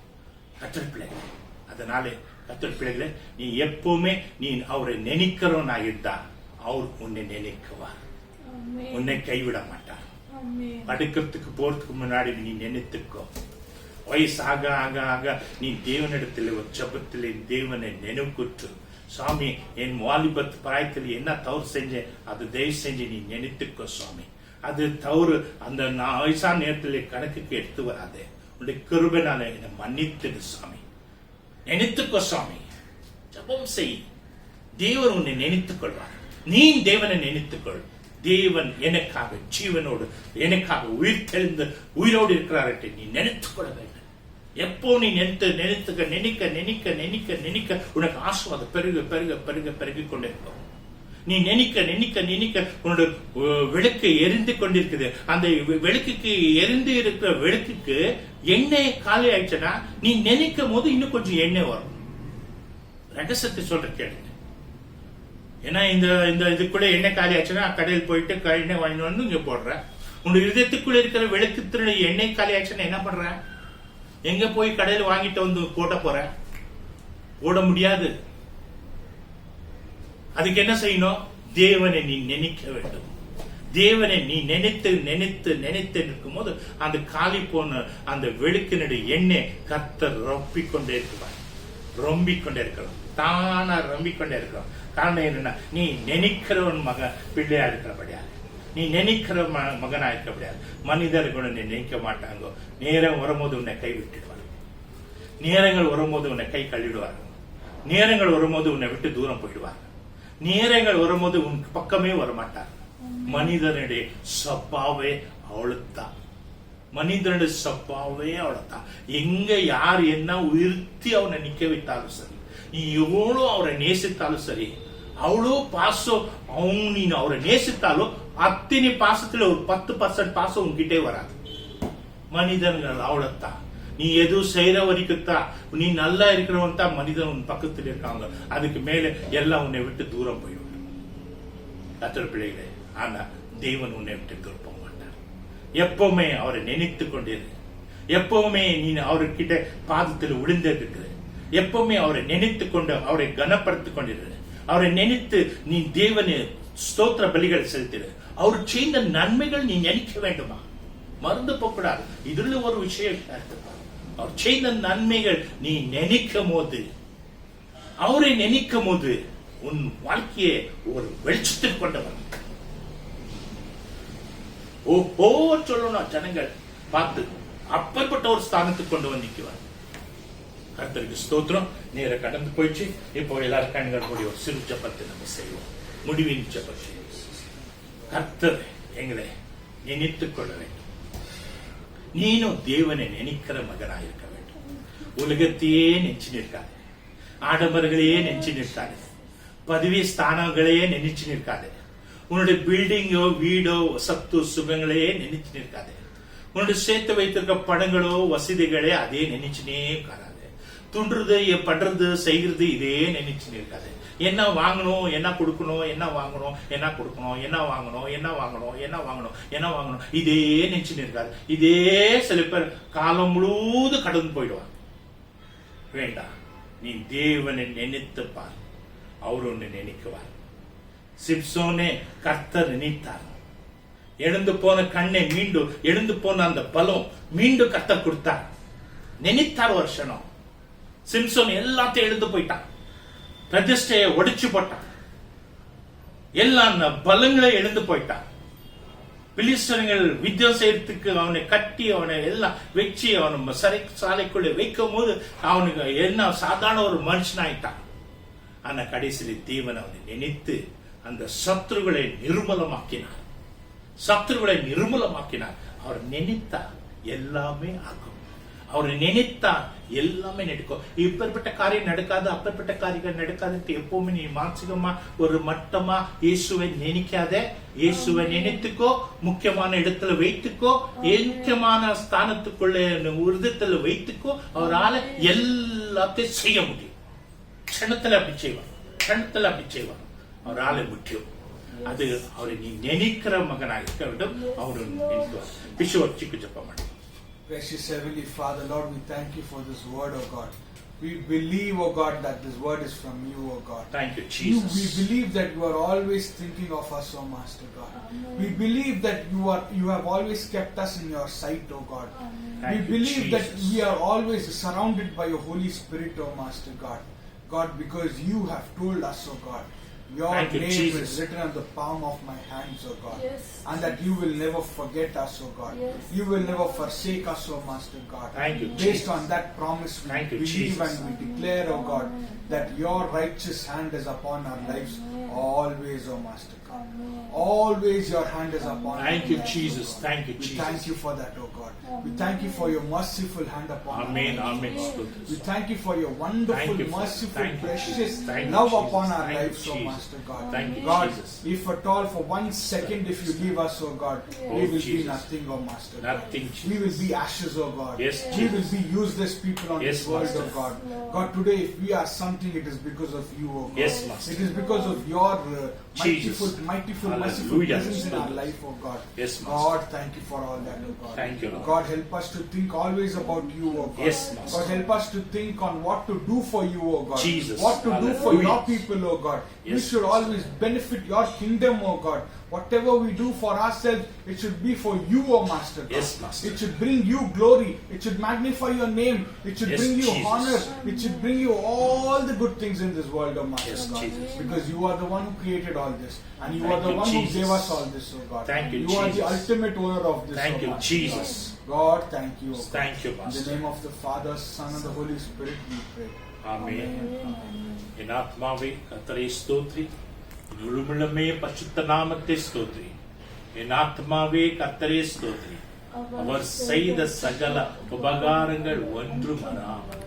A: கர்த்தர் பிள்ளைகளே, அதனாலே கர்த்தர் பிள்ளைகளே, நீ எப்பவுமே நீ அவரை நினைக்கிறவனா இருந்தா அவர் உன்னை நினைக்குவார், உன்னை கைவிட மாட்டார். படுக்கிறதுக்கு போறதுக்கு முன்னாடி நீ நினைத்துக்கோ. வயசாக ஆக ஆக நீ தேவனிடத்தில் ஒரு ஜபத்தில் தேவனை நினைவுற்று, சுவாமி என் வாலிபத் பிராயத்தில் என்ன தவறு செஞ்சேன் அது தயவு செஞ்சு நீ நினைத்துக்கோ சுவாமி. அது தவறு அந்த வயசான நேரத்தில் கணக்குக்கு எடுத்து வராதே. உன்னுடைய கிருபைனால என்னை மன்னித்துடு சுவாமி. நினைத்துக்கோ சுவாமி. ஜபம் செய், தேவன் உன்னை நினைத்துக் கொள்வார். நீ தேவனை நினைத்துக்கொள். தேவன் எனக்காக ஜீவனோடு எனக்காக உயிர் தெளிந்து உயிரோடு இருக்கிறார் நீ நினைத்துக் கொள்ள வேண்டும். எப்போ நீ நினைத்துக்க நினைக்க நினைக்க நினைக்க நினைக்க உனக்கு ஆசீர்வாதம் பெருக பெருக பெருக பெருகிக் கொண்டே இருக்கும். நீ நினைக்க நினைக்க நினைக்க உன்னோட விளக்கு எரிந்து கொண்டிருக்குது. அந்த விளக்குக்கு எரிந்து இருக்கிற விளக்குக்கு எண்ணெய் காலி ஆயிடுச்சுன்னா நீ நினைக்கும் போது இன்னும் கொஞ்சம் எண்ணெய் வரும். ரகசியத்தை சொல்ற கேளுங்க. ஏன்னா இந்த இதுக்குள்ள எண்ணெய் காலி ஆச்சுன்னா கடையில் போயிட்டு எண்ணெய் வாங்கி வந்து இங்க போடுற. உன்னோட இதயத்துக்குள்ள இருக்கிற விளக்குத்துல எண்ணெய் காலி ஆச்சுன்னா என்ன பண்ற? எங்க போய் கடையில் வாங்கிட்டு வந்து போட்ட போற? போட முடியாது. அதுக்கு என்ன செய்யணும்? தேவனை நீ நினைக்க வேண்டும். தேவனை நீ நினைத்து நினைத்து நினைத்து இருக்கும் போது அந்த காலி போன அந்த வெளுக்கினுடைய எண்ணெய் கர்த்தர் ரொம்பிக்கொண்டே இருக்கிறார். ரொம்பிக்கொண்டே இருக்கிறோம், தானா ரொம்பிக்கொண்டே இருக்கிறோம். காரணம் என்னன்னா, நீ நினைக்கிறவன் பிள்ளையா இருக்கிறபடியா, நீ நினைக்கிற மகனா இருக்கப்படியாது. மனிதர்கள் உன்னை நினைக்க மாட்டாங்க. நேரம் வரும்போது உன்னை கை விட்டுடுவாங்க. நேரங்கள் வரும்போது உன்னை கை கழுவிடுவாங்க. நேரங்கள் வரும்போது உன்னை விட்டு தூரம் போயிடுவாங்க. நேரங்கள் வரும்போது உன் பக்கமே வரமாட்டார். மனிதனுடைய சப்பாவே அவ்வளவுதான். மனிதனுடைய சப்பாவே அவ்வளவுதான். எங்க யார் என்ன உயர்த்தி அவனை நிக்க வைத்தாலும் சரி, நீ எவ்வளவு அவரை நேசித்தாலும் சரி, அவ்வளோ பாசம் நீ அவரை நேசித்தாலும் அத்தனை பாசத்துல ஒரு 10% பாசம் உன்கிட்டே வராது. மனிதர்கள் அவ்வளவுதான். நீ எதுவும் செய்யற வரைக்கும் தான், நீ நல்லா இருக்கிறவன் தான் மனிதன் உன் பக்கத்தில் இருக்காங்க. அதுக்கு மேல எல்லாம் உன்னை விட்டு தூரம் போயிடும். கர்த்தர் பிள்ளைகளே, ஆனா தேவன் உன்னை விட்டு தூரம் போக மாட்டார். எப்பவுமே அவரை நினைத்து கொண்டிரு. எப்பவுமே நீ அவர்கிட்ட பாதத்தில் விழுந்திருக்கிற. எப்பவுமே அவரை நினைத்து கொண்டு அவரை கனப்படுத்திக் கொண்டிரு. அவரை நினைத்து நீ தேவனை ஸ்தோத்திர பலிகள் செலுத்திடு. அவர் செய்த நன்மைகள் நீ நினைக்க வேண்டுமா? மறந்து போகக்கூடாது. இதுல ஒரு விஷயம், அவர் செய்த நன்மைகள் நீ நினைக்கும் போது, அவரை நினைக்கும் போது உன் வாழ்க்கையை ஒரு வெளிச்சத்தில் கொண்டவர். ஓஹோ சொல்லணும் ஜனங்கள் பார்த்து, அப்பற்பட்ட ஒரு ஸ்தானத்துக்கு கொண்டு வந்து நிற்குவார். கர்த்தருக்கு ஸ்தோத்திரம். நேர கடந்து போயிடுச்சு. இப்போ எல்லாரும் கண்கள் கூடிய ஒரு சிறு ஜபத்தை நம்ம செய்வோம். முடிவின் ஜபத்தை. கர்த்தர் எங்களை நினைத்துக் கொள்ள வேண்டும். நீனும் தேவனை நினைக்கிற மகனாக இருக்க வேண்டும். உலகத்தையே நெஞ்சு நிற்காது, ஆடம்பர்களையே நெஞ்சு நிற்காது, பதவி ஸ்தானங்களையே நினைச்சு நிற்காது, உன்னுடைய பில்டிங்கோ வீடோ சத்து சுகங்களையே நினைச்சு நிற்காது, உன்னுடைய சேர்த்து வைத்திருக்க படங்களோ வசதிகளே அதே நினைச்சுனே இருக்காது. துண்டுறது பண்றது செய்கிறது இதே நினைச்சு இருக்காது. என்ன வாங்கணும், என்ன கொடுக்கணும், என்ன வாங்கணும், என்ன கொடுக்கணும், என்ன வாங்கணும், என்ன வாங்கணும், என்ன வாங்கணும், என்ன வாங்கணும், இதே நினைச்சு இருக்காது. இதே சில பேர் காலம் முழுவதும் கடந்து போயிடுவாங்க. வேண்டாம், நீ தேவனை நினைத்து பார், அவர் ஒன்று நினைக்குவார். சிம்சோனே கர்த்தர் நினைத்தார். எழுந்து போன கண்ணை மீண்டும், எழுந்து போன அந்த பலம் மீண்டும் கர்த்தர் கொடுத்தார். நினைத்தார் வருஷம். சிம்சோன் எல்லாத்தையும் எழுந்து போயிட்டான். பிரதிஷ்டையை ஒடிச்சு போட்டான். எல்லா பலங்களை எழுந்து போயிட்டான். பிலிஸ்தர்கள் வித்தியம் செய்யறதுக்கு அவனை கட்டி அவனை எல்லாம் வச்சு அவனை சாலைக்குள்ளே வைக்கும் போது அவனுக்கு என்ன சாதாரண ஒரு மனுஷனாயிட்டான். ஆனா கடைசியில் தேவன் அவனை நினைத்து அந்த சத்துருகளை நிர்மூலமாக்கினார். சத்துருகளை நிர்மூலமாக்கினார். அவர் நினைத்தார் எல்லாமே ஆகும். அவரை நினைத்தா எல்லாமே நடக்கும். இப்பேற்பட்ட காரியம் நடக்காது, அப்பேற்பட்ட காரியங்கள் நடக்காதுன்ட்டு எப்பவுமே நீ மானசிகமா ஒரு மட்டமா இயேசுவை நினைக்காத. இயேசுவை நினைத்துக்கோ, முக்கியமான இடத்துல வைத்துக்கோ, முக்கியமான ஸ்தானத்துக்குள்ள உருதத்துல வைத்துக்கோ. அவரால் எல்லாத்தையும் செய்ய முடியும். க்ஷணத்துல அப்படி செய்வார், க்ஷணத்துல அப்படி செய்வார். அவரால் முக்கியம் அது. அவரை நீ நினைக்கிற மகனாக இருக்க வேண்டும். அவரு நினைக்குவார். விசுவாசிக்கு ஜெபம் பண்ணு.
C: Precious Heavenly Father, Lord, we thank you for this word, oh God. We believe, oh God, that this word is from you, oh God.
A: Thank you, Jesus.
C: We believe that you are always thinking of us, oh Master God.
B: Amen.
C: We believe that you have always kept us in your sight, oh God.
B: Amen.
A: Thank
C: We
A: you,
C: believe that
A: Jesus.
C: we are always surrounded by your Holy Spirit, oh Master God. God, because you have told us, oh God, your
A: Thank you,
C: name
A: Jesus.
C: is written on the palm of my hands, oh God.
B: Yes.
C: And that you will never forget us, oh God.
B: Yes.
C: You will never forsake us, oh Master God.
A: Thank you,
C: Based
A: Jesus.
C: on that promise, we
A: Thank you,
C: believe
A: Jesus.
C: and we declare, oh God, that your righteous hand is upon our lives always, oh Master God.
B: Amen.
C: Always your hand is upon our
A: Thank you,
C: lives,
A: Jesus.
C: oh God.
A: Thank you,
C: We
A: Jesus.
C: thank you for that, oh God. We thank you for your merciful hand upon
A: Amen,
C: our
A: amen.
C: lives. We thank you for your wonderful,
A: Thank you, Father.
C: merciful,
A: Thank you,
C: precious
A: Jesus. Thank you,
C: love
A: Jesus.
C: upon our
A: Thank you,
C: lives, oh
A: Jesus.
C: Master God.
A: Thank you,
C: God,
A: Jesus.
C: if at all for 1 second, if you leave us, oh God,
A: Oh,
C: we will be
A: Jesus.
C: nothing, oh Master God.
A: Nothing,
C: We will
A: Jesus.
C: be ashes, oh God.
A: Yes,
C: We will
A: Jesus.
C: be useless people on
A: Yes,
C: this world,
A: Master.
C: oh God. God, today if we are something, it is because of you, oh God.
A: Yes, Master.
C: It is because of your
A: Jesus.
C: mightiful, merciful
A: Hallelujah.
C: presence in our life, oh God.
A: Yes, Master.
C: God, thank you for all that, oh God.
A: Thank you, Lord.
C: God, help us to think always about you, oh God.
A: Yes, Master.
C: God, help us to think on what to do for you, oh God.
A: Jesus.
C: What to do for
A: Hallelujah.
C: your people, oh God. We
A: Yes,
C: should
A: Master.
C: always benefit your kingdom, oh God. Whatever we do for ourselves, it should be for you, oh Master God.
A: Yes, Master.
C: It should bring you glory. It should magnify your name. It should
A: Yes,
C: bring you
A: Jesus.
C: honor. It should bring you all the good things in this world, oh Master
A: Yes,
C: God.
A: Jesus.
C: Because you are the one who created all this. And you
A: Thank
C: are the
A: you,
C: one
A: Jesus.
C: who gave us all this, oh God.
A: Thank you,
C: are the
A: Jesus.
C: ultimate owner of this,
A: Thank
C: oh
A: you,
C: Master
A: Jesus.
C: God. God, thank you, oh God.
A: Thank you,
C: In the
A: Master.
C: name of the Father, Son, and the Holy Spirit, we pray.
A: Amen.
B: Amen.
A: என் ஆத்மாவே கர்த்தரை ஸ்தோத்ரி, என் முழுமுள்ளமே பரிசுத்த நாமத்தை ஸ்தோத்ரி. என் ஆத்மாவே கர்த்தரை ஸ்தோத்ரி, அவர் செய்த சகல உபகாரங்கள் ஒன்றும் மறாமல்.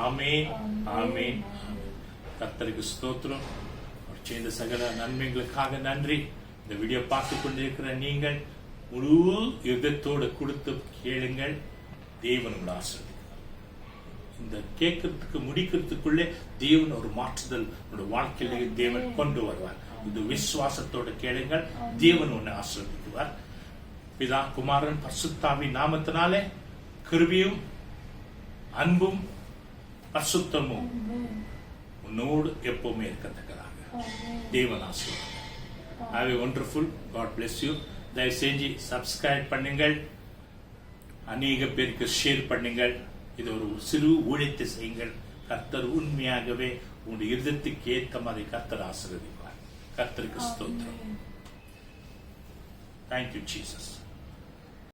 A: ஆமென், ஆமென். கர்த்தருக்கு ஸ்தோத்திரம். அவர் செய்த சகல நன்மைகளுக்காக நன்றி. இந்த வீடியோ பார்த்து கொண்டிருக்கிற நீங்கள் முழு யுத்தத்தோடு கொடுத்து கேளுங்கள். தேவன் உங்களை ஆசீர்வதிப்பார். இந்த கேட்கறதுக்கு முடிக்கிறதுக்குள்ளே தேவன் ஒரு மாற்றுதல் உங்களுடைய வாழ்க்கையிலே தேவன் கொண்டு வருவார். இது விசுவாசத்தோட கேளுங்கள். தேவன் உன்னை ஆசீர்வதிக்குவார். பிதா, குமாரன், பரிசுத்தாவின் நாமத்தினாலே கிருபையும் அன்பும் பரிசுத்தமும் உன்னோடு எப்பவுமே இருக்கத்தக்கதாக தேவன் ஆசீர்வதிப்பார். Have a wonderful. God bless you. தயவு செஞ்சு சப்ஸ்கிரைப் பண்ணுங்கள். அநேக பேருக்கு ஷேர் பண்ணுங்கள். இது ஒரு சிறு ஊழியத்தை செய்யுங்கள். கர்த்தர் உண்மையாகவே உங்களுடைய இருதயத்துக்கு ஏற்ற மாதிரி கர்த்தர் ஆசீர்வதிப்பார். கர்த்தருக்கு ஸ்தோத்திரம். Thank you, Jesus.